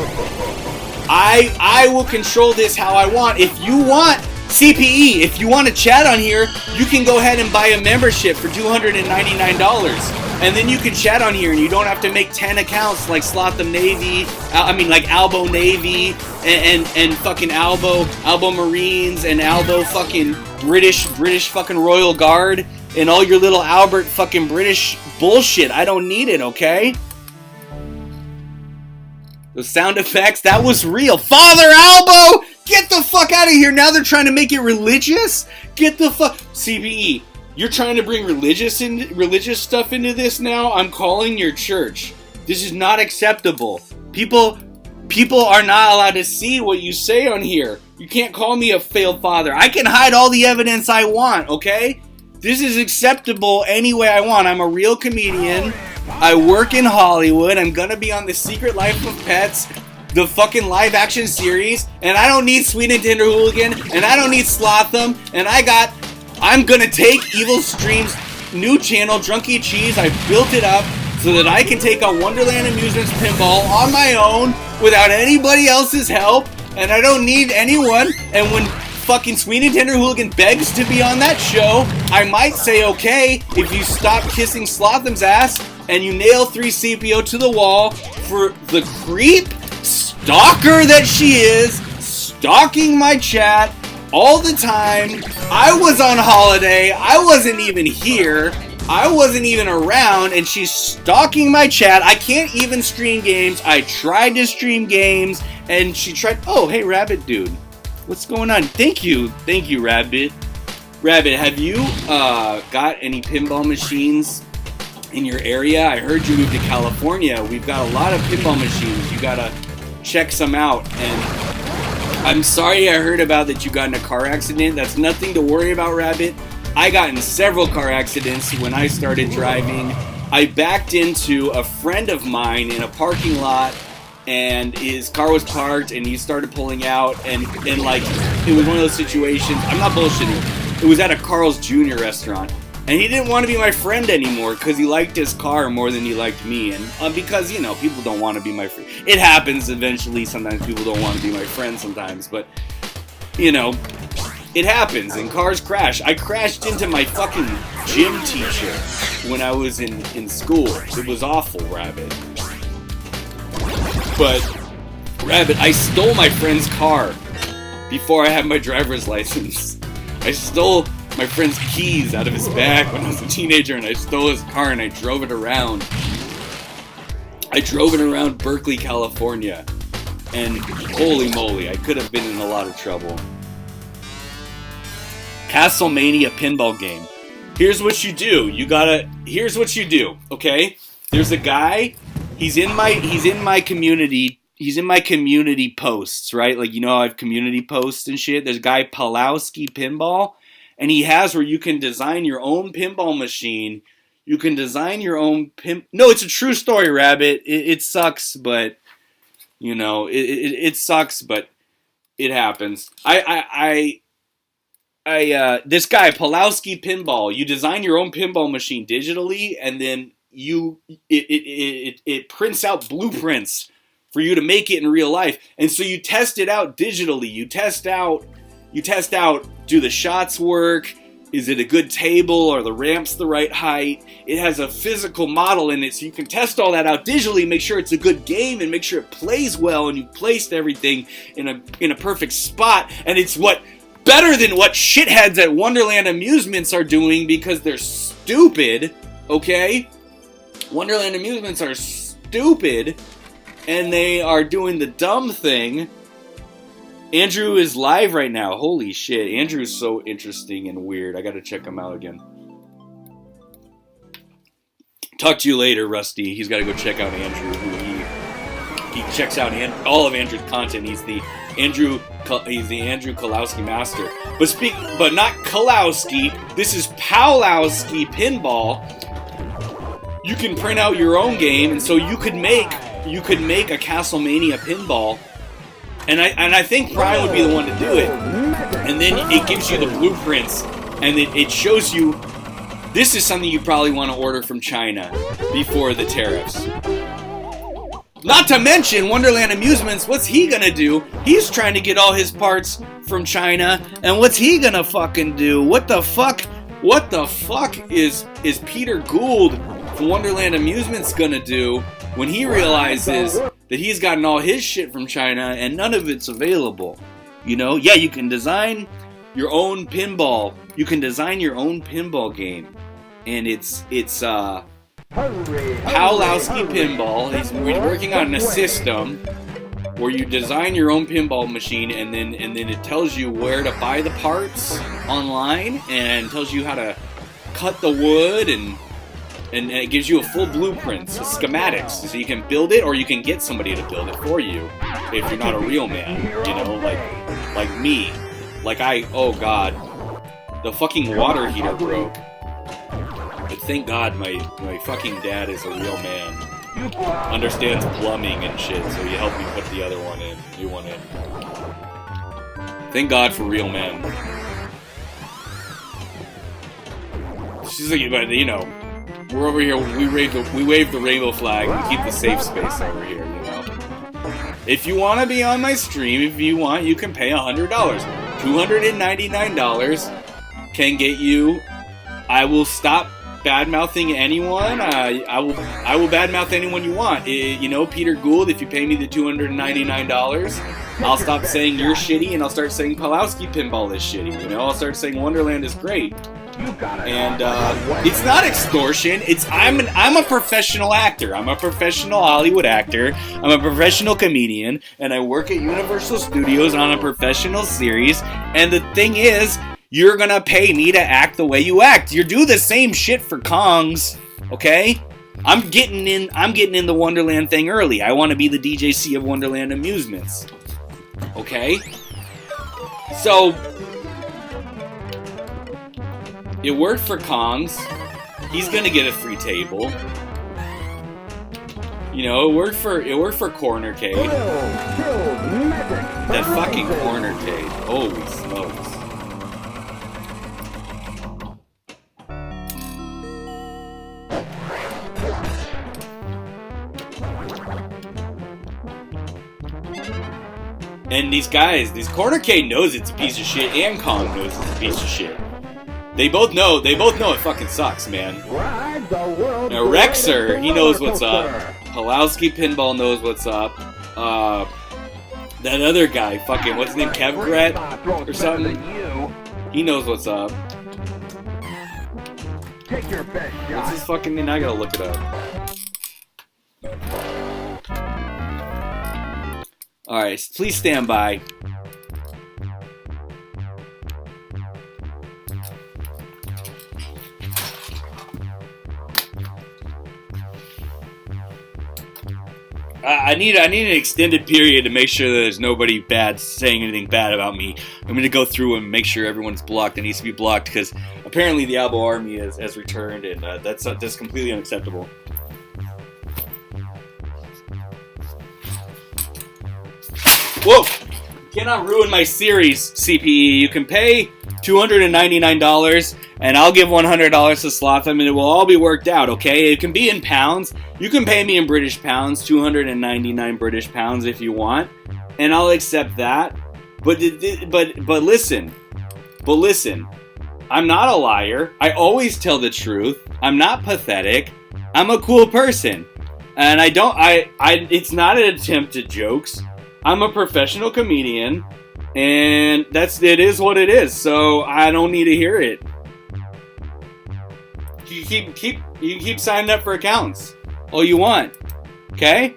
Speaker 1: I will control this how I want. If you want CPE, if you want to chat on here, you can go ahead and buy a membership for $299. And then you can chat on here and you don't have to make 10 accounts like Slotham Navy, like Albo Navy, and fucking Albo Marines, and Albo fucking British fucking Royal Guard, and all your little Albert fucking British bullshit. I don't need it, okay? Those sound effects, that was real. Father Albo! Get the fuck out of here! Now they're trying to make it religious? Get the fuck... CBE, you're trying to bring religious stuff into this now? I'm calling your church. This is not acceptable. People are not allowed to see what you say on here. You can't call me a failed father. I can hide all the evidence I want, okay? This is acceptable any way I want. I'm a real comedian. I work in Hollywood. I'm gonna be on The Secret Life of Pets. the fucking live action series, and I don't need Sweet and Tender Hooligan, and I don't need Slotham, and I'm gonna take Evil Stream's new channel, Drunky Cheese. I built it up so that I can take on Wonderland Amusements Pinball on my own without anybody else's help, and I don't need anyone. And when fucking Sweet and Tender Hooligan begs to be on that show, I might say okay if you stop kissing Slotham's ass and you nail 3CPO to the wall for the creep stalker that she is, stalking my chat all the time. I was on holiday, I wasn't even here, I wasn't even around, and she's stalking my chat. I can't even stream games. I tried to stream games, and she tried. Oh, hey, Rabbit Dude. What's going on? Thank you, Rabbit. Rabbit, have you got any pinball machines in your area? I heard you moved to California. We've got a lot of pinball machines. You gotta check some out. And I'm sorry I heard about that you got in a car accident. That's nothing to worry about, Rabbit. I got in several car accidents when I started driving. I backed into a friend of mine in a parking lot, and his car was parked, and he started pulling out, and like, it was one of those situations. I'm not bullshitting. It was at a Carl's Jr. restaurant, and he didn't want to be my friend anymore because he liked his car more than he liked me, and because, you know, people don't want to be my friend. It happens eventually. Sometimes people don't want to be my friend sometimes, but, you know, it happens, and cars crash. I crashed into my fucking gym teacher when I was in school. It was awful, Rabbit. But, Rabbit, I stole my friend's car before I had my driver's license. I stole my friend's keys out of his bag when I was a teenager, and I stole his car and I drove it around. I drove it around Berkeley, California, and holy moly, I could have been in a lot of trouble. Castlemania pinball game. Here's what you do. Here's what you do, okay? There's a guy, he's in my community posts, right? Like, you know, I have community posts and shit. There's a guy, Pulowski Pinball, and he has where you can design your own pinball machine. You can design your own No, it's a true story, Rabbit. It sucks, but, you know, it sucks, but it happens. This guy, Pulowski Pinball, you design your own pinball machine digitally, and then it prints out blueprints for you to make it in real life. And so you test it out digitally. You test out, do the shots work? Is it a good table? Are the ramps the right height? It has a physical model in it, so you can test all that out digitally, make sure it's a good game, and make sure it plays well, and you've placed everything in a perfect spot. And it's better than what shitheads at Wonderland Amusements are doing, because they're stupid, okay? Wonderland Amusements are stupid, and they are doing the dumb thing. Andrew is live right now. Holy shit, Andrew's so interesting and weird. I gotta check him out again. Talk to you later, Rusty. He's gotta go check out Andrew, who he checks out all of Andrew's content. He's the Andrew Kalowski master. But not Kalowski. This is Pulowski Pinball. You can print out your own game, and so you could make a Castlemania pinball. And I think Prime would be the one to do it. And then it gives you the blueprints, and it shows you this is something you probably want to order from China before the tariffs. Not to mention, Wonderland Amusements, what's he gonna do? He's trying to get all his parts from China, and what's he gonna fucking do? What the fuck is Peter Gould from Wonderland Amusements gonna do when he realizes that he's gotten all his shit from China and none of it's available? You know? Yeah, you can design your own pinball. You can design your own pinball game. And it's Pulowski Pinball. He's working on a system where you design your own pinball machine, and then it tells you where to buy the parts online, and tells you how to cut the wood, and it gives you a full blueprint, so schematics, so you can build it, or you can get somebody to build it for you if you're not a real man, you know, like me. Oh god, the fucking water heater broke. But thank God my fucking dad is a real man. understands plumbing and shit, so he helped me put the other one in, new one in. Thank God for real men. She's like, but you know, we're over here. We wave the rainbow flag. We keep the safe space over here. You know. If you want to be on my stream, if you want, you can pay $100. $299 can get you. I will stop bad-mouthing anyone. I will bad-mouth anyone you want. You know, Peter Gould, if you pay me the $299, I'll stop saying you're shitty and I'll start saying Pulowski Pinball is shitty. You know, I'll start saying Wonderland is great. And it's not extortion. I'm a professional actor. I'm a professional Hollywood actor. I'm a professional comedian, and I work at Universal Studios on a professional series. And the thing is, you're gonna pay me to act the way you act. You do the same shit for Kongs, okay? I'm getting in the Wonderland thing early. I want to be the DJC of Wonderland Amusements, okay? So it worked for Kongs. He's gonna get a free table. You know, it worked for Cornercade. That fucking Cornercade. Holy smokes. And these guys, Cornercade knows it's a piece of shit, and Kong knows it's a piece of shit. They both know it fucking sucks, man. Now Rexer, he knows what's up. Pulowski Pinball knows what's up. That other guy, fucking, what's his name, Kevgret or something? He knows what's up. What's his fucking name? I gotta look it up. Alright, please stand by. I need an extended period to make sure that there's nobody bad saying anything bad about me. I'm going to go through and make sure everyone's blocked that needs to be blocked, because apparently the Albo Army has returned, and that's completely unacceptable. Whoa! You cannot ruin my series, CPE. You can pay $299, and I'll give $100 to Slotham, and it will all be worked out, okay? It can be in pounds. You can pay me in British pounds, 299 British pounds if you want, and I'll accept that. But listen, I'm not a liar. I always tell the truth. I'm not pathetic. I'm a cool person, and it's not an attempt at jokes. I'm a professional comedian, and it is what it is, so I don't need to hear it. You can keep signing up for accounts all you want, okay?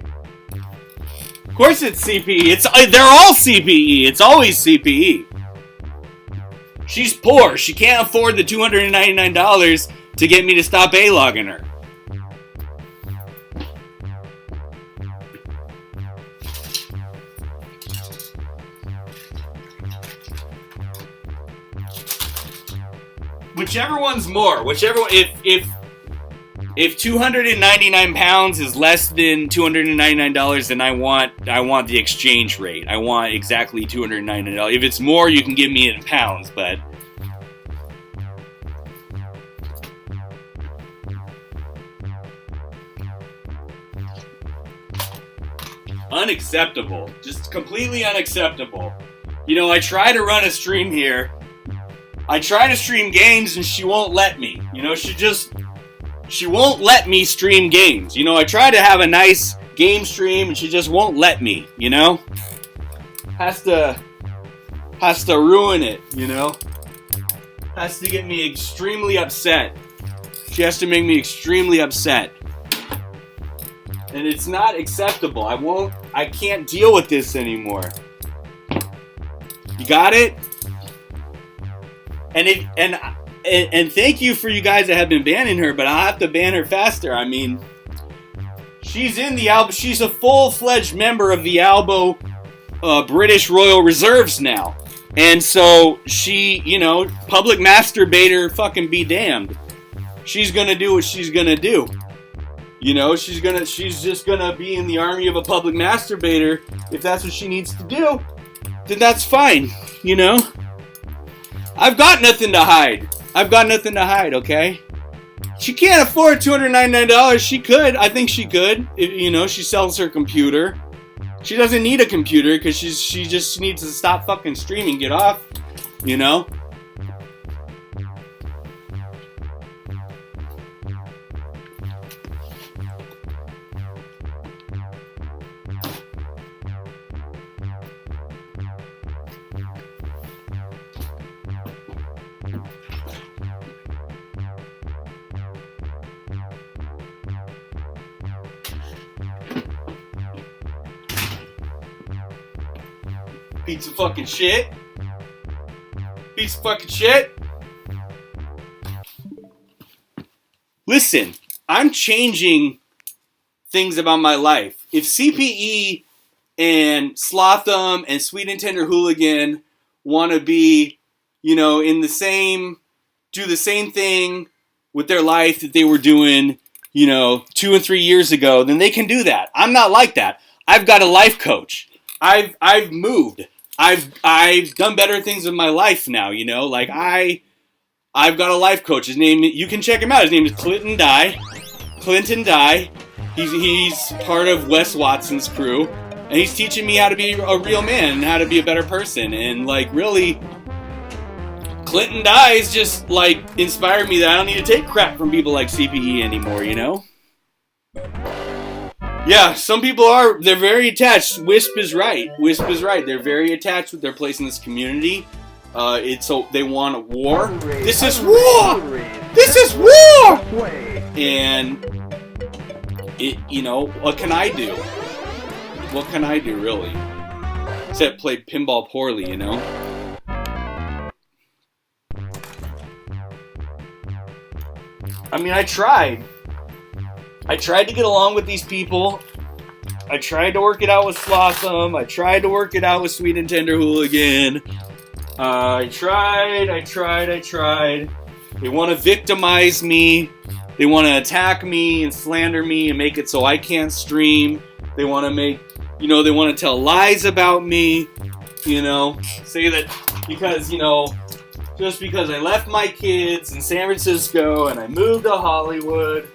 Speaker 1: Of course it's CPE. They're all CPE. It's always CPE. She's poor. She can't afford the $299 to get me to stop A-logging her. Whichever one's more, if 299 pounds is less than $299, then I want the exchange rate. I want exactly $299. If it's more, you can give me it in pounds, but unacceptable. Just completely unacceptable. You know, I try to run a stream here. I try to stream games and she won't let me. You know, she won't let me stream games. You know, I try to have a nice game stream and she just won't let me, you know? Has to ruin it, you know? Has to get me extremely upset. She has to make me extremely upset. And it's not acceptable. I can't deal with this anymore. You got it? And thank you for you guys that have been banning her, but I'll have to ban her faster. I mean, she's in the Albo. She's a full-fledged member of the Albo British Royal Reserves now, and so she, you know, public masturbator, fucking be damned. She's gonna do what she's gonna do. You know, she's just gonna be in the army of a public masturbator. If that's what she needs to do, then that's fine. You know, I've got nothing to hide. Okay. She can't afford $299. She could. I think she could. You know, she sells her computer. She doesn't need a computer because she just needs to stop fucking streaming, get off. You know. Piece of fucking shit. Piece of fucking shit. Listen, I'm changing things about my life. If CPE and Slotham and Sweet and Tender Hooligan want to be, you know, do the same thing with their life that they were doing, you know, 2 and 3 years ago, then they can do that. I'm not like that. I've got a life coach. I've moved. I've done better things in my life now, you know, like I've got a life coach. His name, you can check him out. His name is Clinton Dye. He's part of Wes Watson's crew, and he's teaching me how to be a real man and how to be a better person. And like, really, Clinton Dye is just like inspired me that I don't need to take crap from people like CPE anymore, you know? Yeah, some people they're very attached. Wisp is right. They're very attached with their place in this community. They want war. This is war! This is war! And, you know, what can I do? What can I do, really? Except play pinball poorly, you know? I mean, I tried. I tried to get along with these people. I tried to work it out with Slotham. I tried to work it out with Sweet and Tender Hooligan. I tried. They want to victimize me. They want to attack me and slander me and make it so I can't stream. They want to tell lies about me. You know, say that because, you know, just because I left my kids in San Francisco and I moved to Hollywood.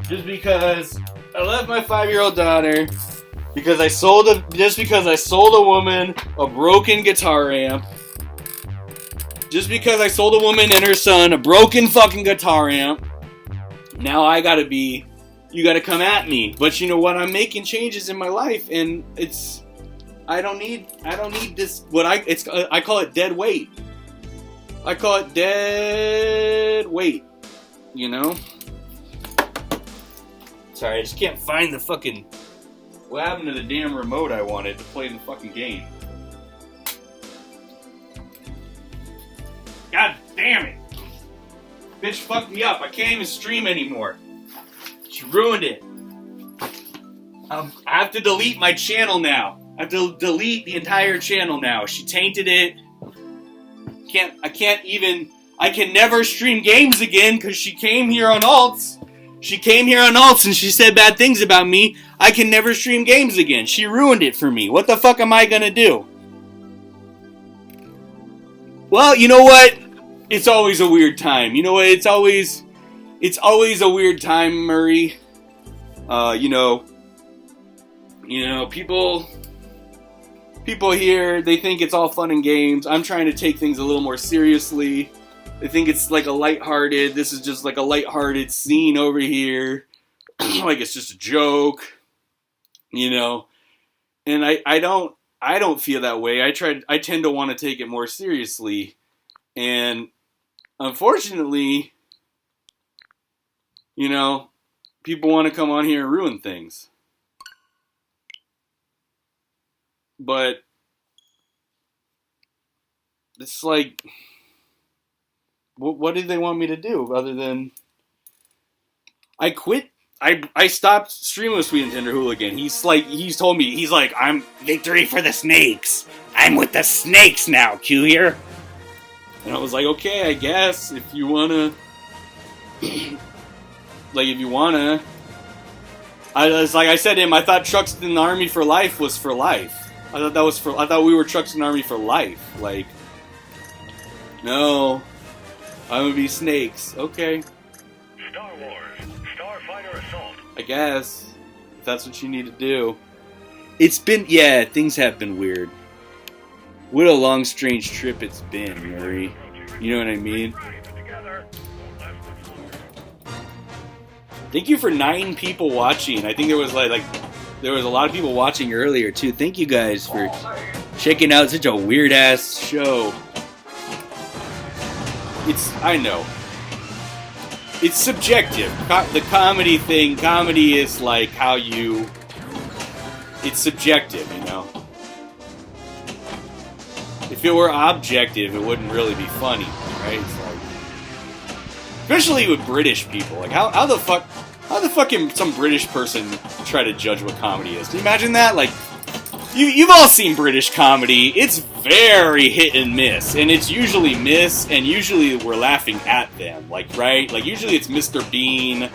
Speaker 1: Just because I left my 5-year-old daughter, just because I sold a woman a broken guitar amp, just because I sold a woman and her son a broken fucking guitar amp, now you gotta come at me. But you know what? I'm making changes in my life, and I don't need this. I call it dead weight. I call it dead weight. You know. Sorry, I just can't find the fucking... What happened to the damn remote I wanted to play the fucking game? God damn it! Bitch fucked me up. I can't even stream anymore. She ruined it. I have to delete my channel now. I have to delete the entire channel now. She tainted it. I can never stream games again because she came here on alts. And she said bad things about me. I can never stream games again. She ruined it for me. What the fuck am I gonna do? Well, you know what? It's always a weird time. You know what? It's always a weird time, Murray. You know, people here, they think it's all fun and games. I'm trying to take things a little more seriously. They think it's like this is just like a lighthearted scene over here. Like it's just a joke, you know? And I don't feel that way. I tend to want to take it more seriously. And unfortunately, you know, people want to come on here and ruin things. But it's like, what did they want me to do other than I quit? I stopped streaming with Sweet and Tender Hooligan. He's told me, I'm victory for the snakes. I'm with the snakes now, Q here. And I was like, okay, I guess if you wanna Like I said to him, I thought Trucks in the Army for Life was for life. I thought we were Trucks in the Army for life. Like, no, I'm gonna be snakes. Okay.
Speaker 6: Star Wars, Starfighter Assault.
Speaker 1: I guess if that's what you need to do. It's been, yeah, things have been weird. What a long, strange trip it's been, Murray. You know what I mean? Thank you for 9 people watching. I think there was like there was a lot of people watching earlier too. Thank you guys for checking out such a weird ass show. I know. It's subjective. The comedy thing, comedy is like how you... It's subjective, you know? If it were objective, it wouldn't really be funny, right? It's like... Especially with British people. Like, how the fuck can some British person try to judge what comedy is? Can you imagine that? Like, you've all seen British comedy. It's very hit and miss. And it's usually miss, and usually we're laughing at them. Like, right? Like, usually it's Mr. Bean,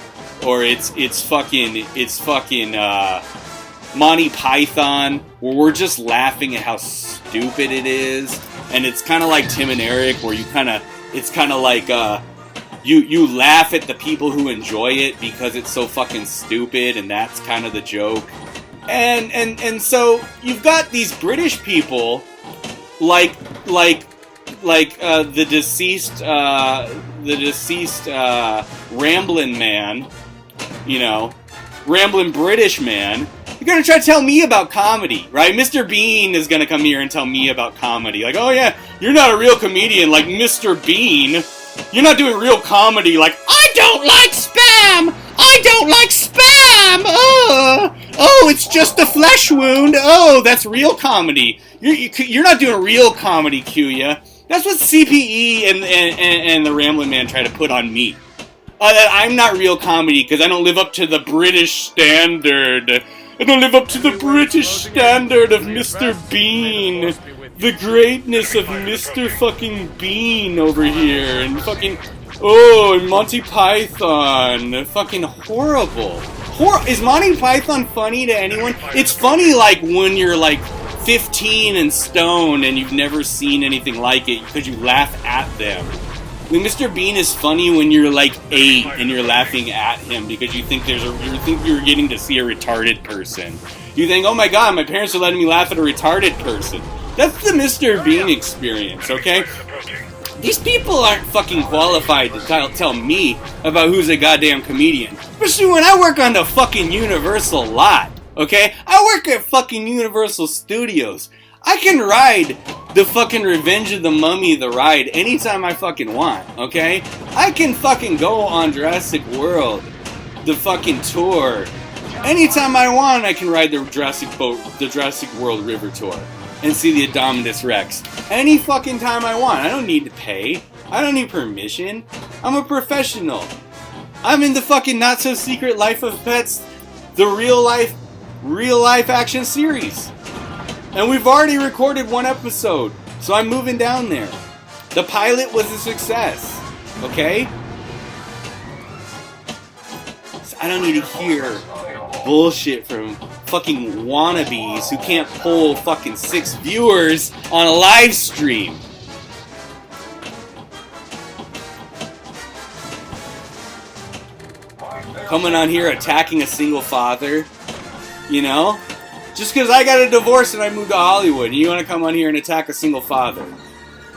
Speaker 1: or it's fucking Monty Python, where we're just laughing at how stupid it is. And it's kind of like Tim and Eric, where it's kind of like, you laugh at the people who enjoy it because it's so fucking stupid, and that's kind of the joke. And so you've got these British people, like the deceased Ramblin' Man, you know, Ramblin' British Man. You're gonna try to tell me about comedy, right? Mr. Bean is gonna come here and tell me about comedy. Like, oh yeah, you're not a real comedian like Mr. Bean. You're not doing real comedy like, I don't like Spam! I don't like Spam! Oh, it's just a flesh wound. Oh, that's real comedy. You're not doing real comedy, Kuya. That's what CPE and the Ramblin' Man try to put on me. That I'm not real comedy because I don't live up to the British standard. I don't live up to the British standard of Mr. Bean. The greatness of Mr. fucking Bean over here. And fucking... Oh, Monty Python. Fucking horrible. Is Monty Python funny to anyone? It's funny, like, when you're, like, 15 and stoned and you've never seen anything like it because you laugh at them. Like, Mr. Bean is funny when you're, like, 8 and you're laughing at him because you think you're getting to see a retarded person. You think, oh my god, my parents are letting me laugh at a retarded person. That's the Mr. Bean experience, okay? These people aren't fucking qualified to tell me about who's a goddamn comedian. Especially when I work on the fucking Universal lot, okay? I work at fucking Universal Studios. I can ride the fucking Revenge of the Mummy the ride anytime I fucking want, okay? I can fucking go on Jurassic World, the fucking tour. Anytime I want, I can ride the Jurassic World River Tour and see the Indominus Rex. Any fucking time I want. I don't need to pay. I don't need permission. I'm a professional. I'm in the fucking Not So Secret Life of Pets, the real life action series. And we've already recorded 1 episode, so I'm moving down there. The pilot was a success, okay? So I don't need to hear bullshit from fucking wannabes who can't pull fucking 6 viewers on a live stream. Coming on here attacking a single father, you know? Just because I got a divorce and I moved to Hollywood, and you want to come on here and attack a single father.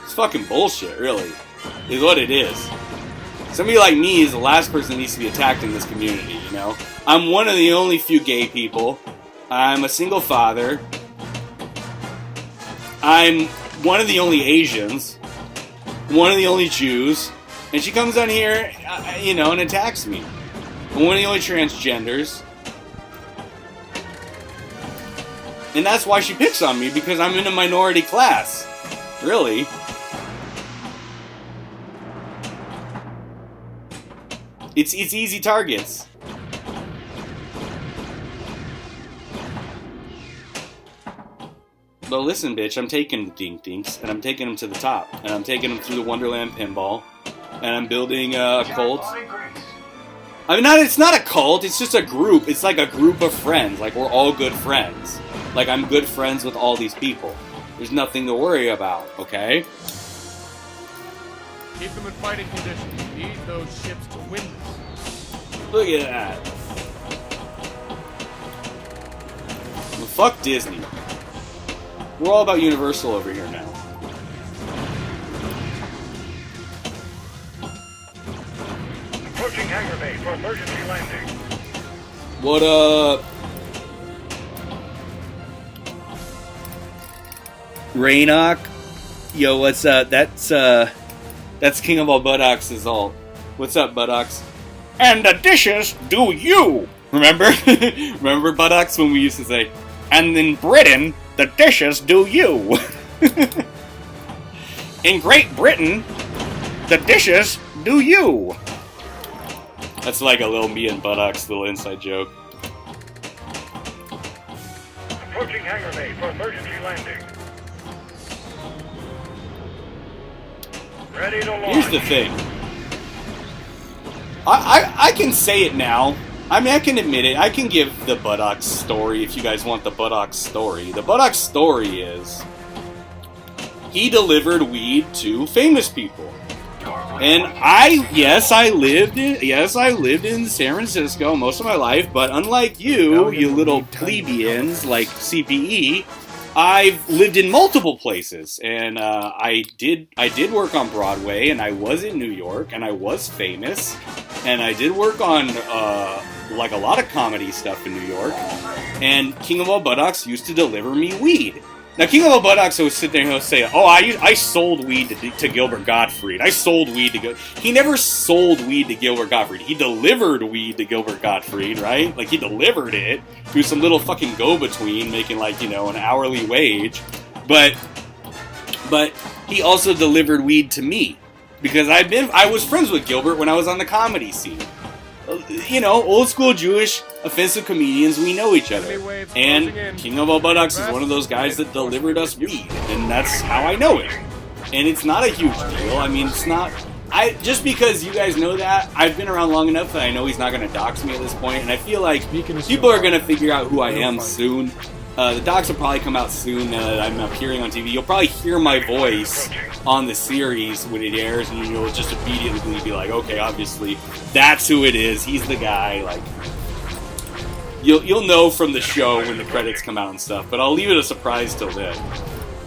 Speaker 1: It's fucking bullshit, really. Is what it is. Somebody like me is the last person that needs to be attacked in this community, you know? I'm one of the only few gay people. I'm a single father. I'm one of the only Asians. One of the only Jews. And she comes on here, you know, and attacks me. I'm one of the only transgenders. And that's why she picks on me, because I'm in a minority class. Really. It's easy targets. But listen, bitch, I'm taking the Dink Dinks, and I'm taking them to the top. And I'm taking them through the Wonderland Pinball. And I'm building a cult. I mean, it's not a cult, it's just a group. It's like a group of friends. Like, we're all good friends. Like, I'm good friends with all these people. There's nothing to worry about, okay?
Speaker 2: Keep them in fighting condition. We need those ships to win this.
Speaker 1: Look at that. Well, fuck Disney. We're all about Universal over here now.
Speaker 6: Approaching hangar bay for emergency landing.
Speaker 1: What up? Rainock? Yo, what's up? That's King of all Buttocks' alt. What's up, Buttocks? And the dishes do you! Remember? Remember, Buttocks, when we used to say, and in Britain, the dishes do you! In Great Britain, the dishes do you! That's like a little me and Buttocks little inside joke.
Speaker 6: Approaching hangar bay for emergency landing. Ready to launch.
Speaker 1: Here's the thing. I can say it now. I mean, I can admit it. I can give the Buttocks story if you guys want the Buttocks story. The Buttocks story is he delivered weed to famous people. And I lived in San Francisco most of my life, but unlike you little plebeians like CPE, I've lived in multiple places, and I did work on Broadway, and I was in New York, and I was famous, and I did work on like a lot of comedy stuff in New York, and King of all Buttocks used to deliver me weed. Now, King of all Buttocks would sit there and he'll say, "Oh, I sold weed to Gilbert Gottfried. I sold weed to He never sold weed to Gilbert Gottfried. He delivered weed to Gilbert Gottfried, right? Like, he delivered it through some little fucking go-between making, like, an hourly wage. But he also delivered weed to me. Because I was friends with Gilbert when I was on the comedy scene. Old school Jewish offensive comedians, we know each other. And King of all Buttocks is one of those guys that delivered us weed, and that's how I know it. And it's not a huge deal. I mean, it's not. Just because you guys know that, I've been around long enough that I know he's not going to dox me at this point, and I feel like people are going to figure out who I am soon. The docs will probably come out soon now that I'm appearing on TV. You'll probably hear my voice on the series when it airs, and you'll just immediately be like, okay, obviously, that's who it is. He's the guy. Like, you'll know from the show when the credits come out and stuff, but I'll leave it a surprise till then.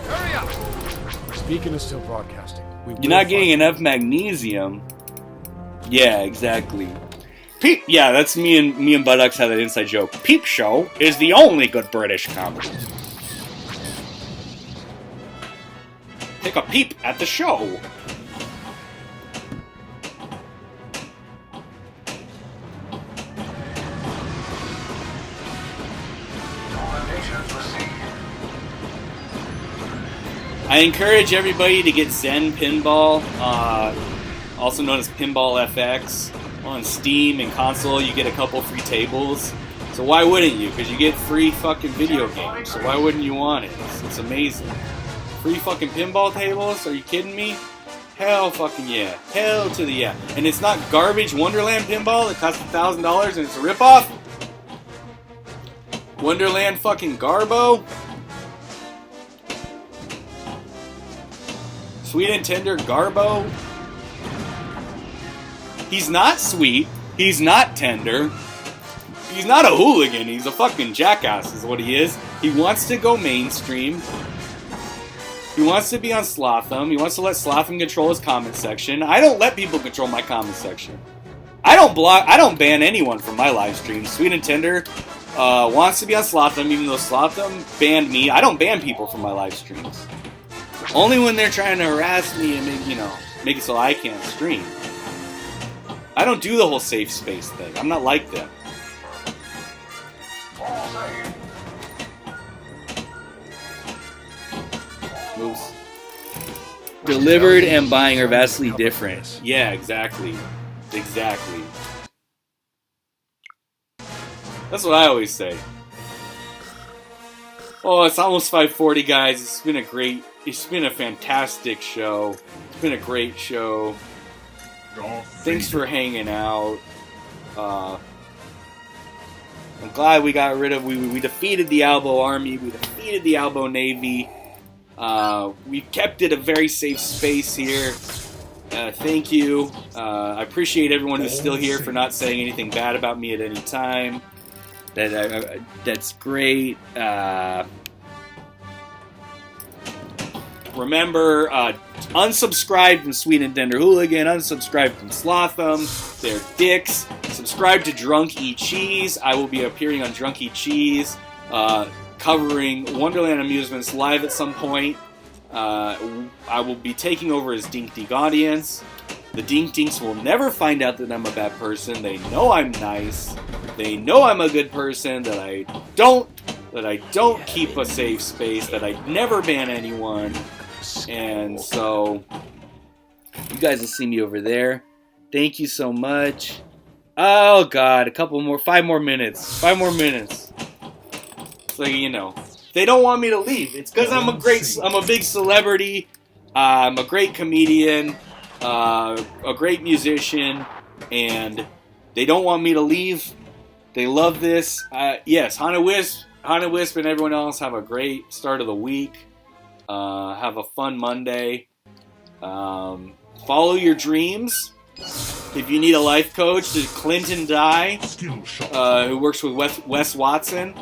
Speaker 2: Hurry up! Beacon is still broadcasting.
Speaker 1: You're not getting enough magnesium. Yeah, exactly. Peep, yeah, that's me and Buttocks had that inside joke. Peep Show is the only good British comedy. Take a peep at the show. I encourage everybody to get Zen Pinball, also known as Pinball FX. On Steam and console, you get a couple free tables. So why wouldn't you? Because you get free fucking video games. So why wouldn't you want it? It's amazing. Free fucking pinball tables? Are you kidding me? Hell fucking yeah. Hell to the yeah. And it's not garbage Wonderland pinball that costs $1,000 and it's a ripoff? Wonderland fucking Garbo? Sweet and Tender Garbo? He's not sweet. He's not tender. He's not a hooligan. He's a fucking jackass is what he is. He wants to go mainstream. He wants to be on Slotham. He wants to let Slotham control his comment section. I don't let people control my comment section. I don't ban anyone from my live streams. Sweet and Tender wants to be on Slotham, even though Slotham banned me. I don't ban people from my live streams. Only when they're trying to harass me and make it so I can't stream. I don't do the whole safe space thing. I'm not like them. Moves. Delivered and buying are vastly different. Yeah, exactly. Exactly. That's what I always say. Oh, it's almost 5:40, guys. It's been a fantastic show. It's been a great show. Thanks for hanging out. I'm glad we got rid of. We defeated the Albo Army. We defeated the Albo Navy. We kept it a very safe space here. Thank you. I appreciate everyone who's still here for not saying anything bad about me at any time. That's great. Remember, unsubscribe from Sweet Tender Hooligan, unsubscribe from Slotham. They're dicks. Subscribe to Drunk Eat Cheese. I will be appearing on Drunk Eat Cheese, covering Wonderland Amusements live at some point. I will be taking over as Dink Dink audience. The Dink Dinks will never find out that I'm a bad person. They know I'm nice. They know I'm a good person, that I don't keep a safe space, that I never ban anyone. And so, you guys will see me over there. Thank you so much. Oh God, 5 more minutes. 5 more minutes. So, you know, they don't want me to leave. It's because I'm a big celebrity. I'm a great comedian, a great musician, and they don't want me to leave. They love this. Yes, Hana Wisp and everyone else have a great start of the week. Have a fun Monday. Follow your dreams. If you need a life coach, there's Clinton Dye, who works with Wes Watson.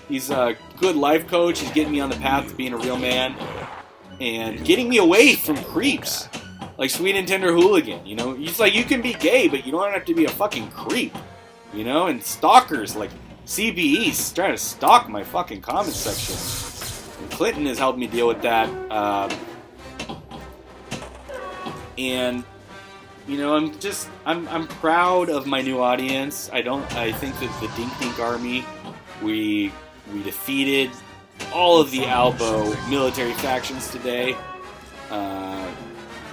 Speaker 1: He's a good life coach. He's getting me on the path to being a real man and getting me away from creeps like Sweet and Tender Hooligan. You know, he's like, you can be gay, but you don't have to be a fucking creep. You know, and stalkers like CBE's trying to stalk my fucking comment section. And Clinton has helped me deal with that. And you know, I'm proud of my new audience. I think that the Dink Dink Army, we defeated all of the Albo military factions today.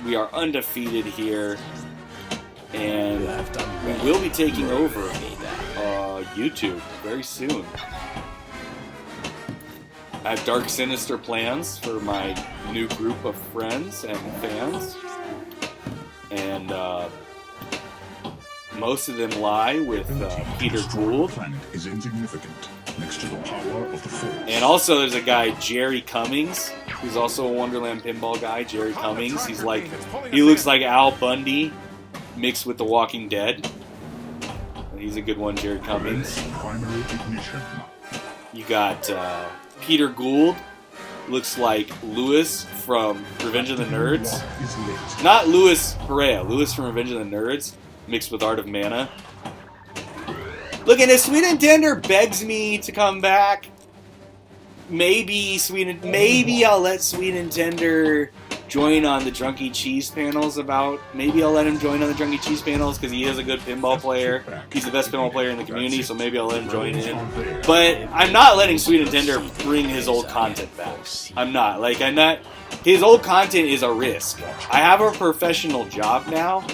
Speaker 1: We are undefeated here, and we will be taking over YouTube very soon. I have dark, sinister plans for my new group of friends and fans. And most of them lie with Peter Gould.
Speaker 2: Is insignificant next to the power of the Force.
Speaker 1: And also there's a guy, Jerry Cummings, who's also a Wonderland pinball guy. Jerry Cummings. He looks like Al Bundy mixed with The Walking Dead. And he's a good one, Jerry Cummings.
Speaker 2: Primary ignition.
Speaker 1: You got Peter Gould. Looks like Louis from Revenge of the Nerds. Not Louis Perea. Louis from Revenge of the Nerds mixed with Art of Mana. Look, and if Sweet and Tender begs me to come back, maybe I'll let Sweet and Tender join on the Drunky Cheese panels maybe I'll let him join on the Drunky Cheese panels because he is a good pinball player. He's the best pinball player in the community, so maybe I'll let him join in. But I'm not letting Sweet and Tender bring his old content back. I'm not. His old content is a risk. I have a professional job now.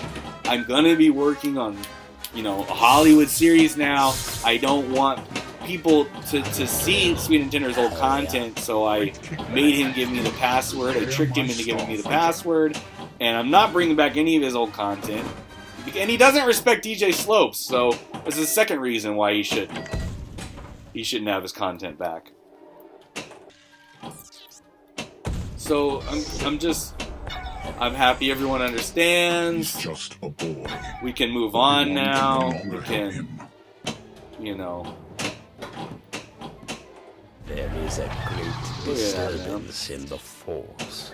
Speaker 1: I'm gonna be working on, a Hollywood series now. I don't want people to see Sweet and Tender's old content, so I made him give me the password. I tricked him into giving me the password, and I'm not bringing back any of his old content. And he doesn't respect DJ Slopes, so that's the second reason why he shouldn't have his content back. So I'm happy everyone understands.
Speaker 2: He's just a boy.
Speaker 1: We can move on now. We can,
Speaker 8: There is a great disturbance in the Force.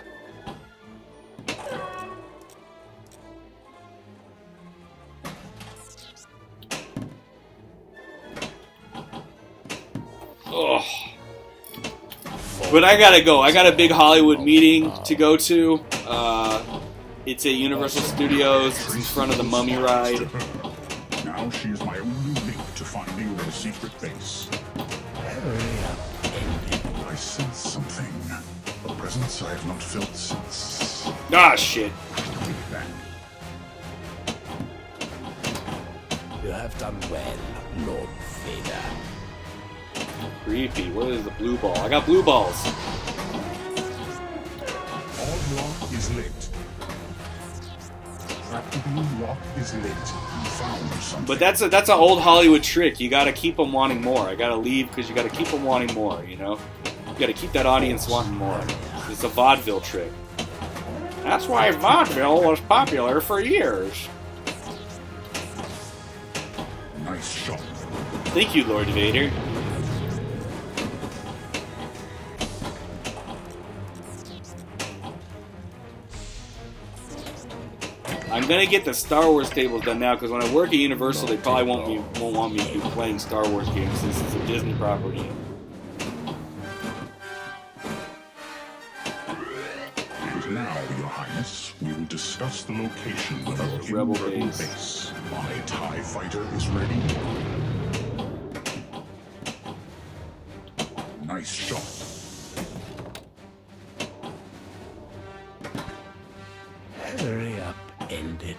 Speaker 1: Ugh. But I gotta go. I got a big Hollywood meeting to go to. It's at Universal Studios. It's in front of the Mummy Ride.
Speaker 2: Now she is my only link to finding their secret base. I sense something. A presence I have not felt since.
Speaker 1: Ah, shit.
Speaker 8: You have done well, Lord Vader.
Speaker 1: Creepy. What is the blue ball? I got blue balls.
Speaker 2: All block is lit. The lock is lit. You found something.
Speaker 1: But that's an old Hollywood trick. You gotta keep them wanting more. I gotta leave because you gotta keep them wanting more, you know? You gotta keep that audience wanting more. It's a vaudeville trick. That's why vaudeville was popular for years.
Speaker 2: Nice shot.
Speaker 1: Thank you, Lord Vader. I'm gonna get the Star Wars tables done now because when I work at Universal, they probably won't want me to be playing Star Wars games since it's a Disney property.
Speaker 2: And now, Your Highness, we will discuss the location of the
Speaker 1: Rebel
Speaker 2: Rebel
Speaker 1: base.
Speaker 2: base. My TIE fighter is ready. Nice shot.
Speaker 8: Hurry up, end it.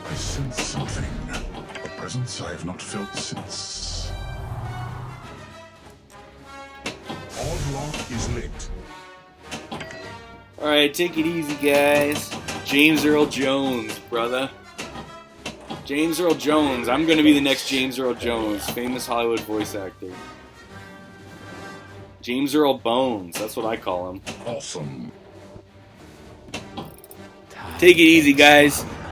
Speaker 2: I sense something. A presence I have not felt since. Odd lock is lit.
Speaker 1: Alright, take it easy, guys. James Earl Jones, brother. James Earl Jones. I'm gonna be the next James Earl Jones, famous Hollywood voice actor. James Earl Bones, that's what I call him.
Speaker 2: Awesome.
Speaker 1: Take it easy, guys.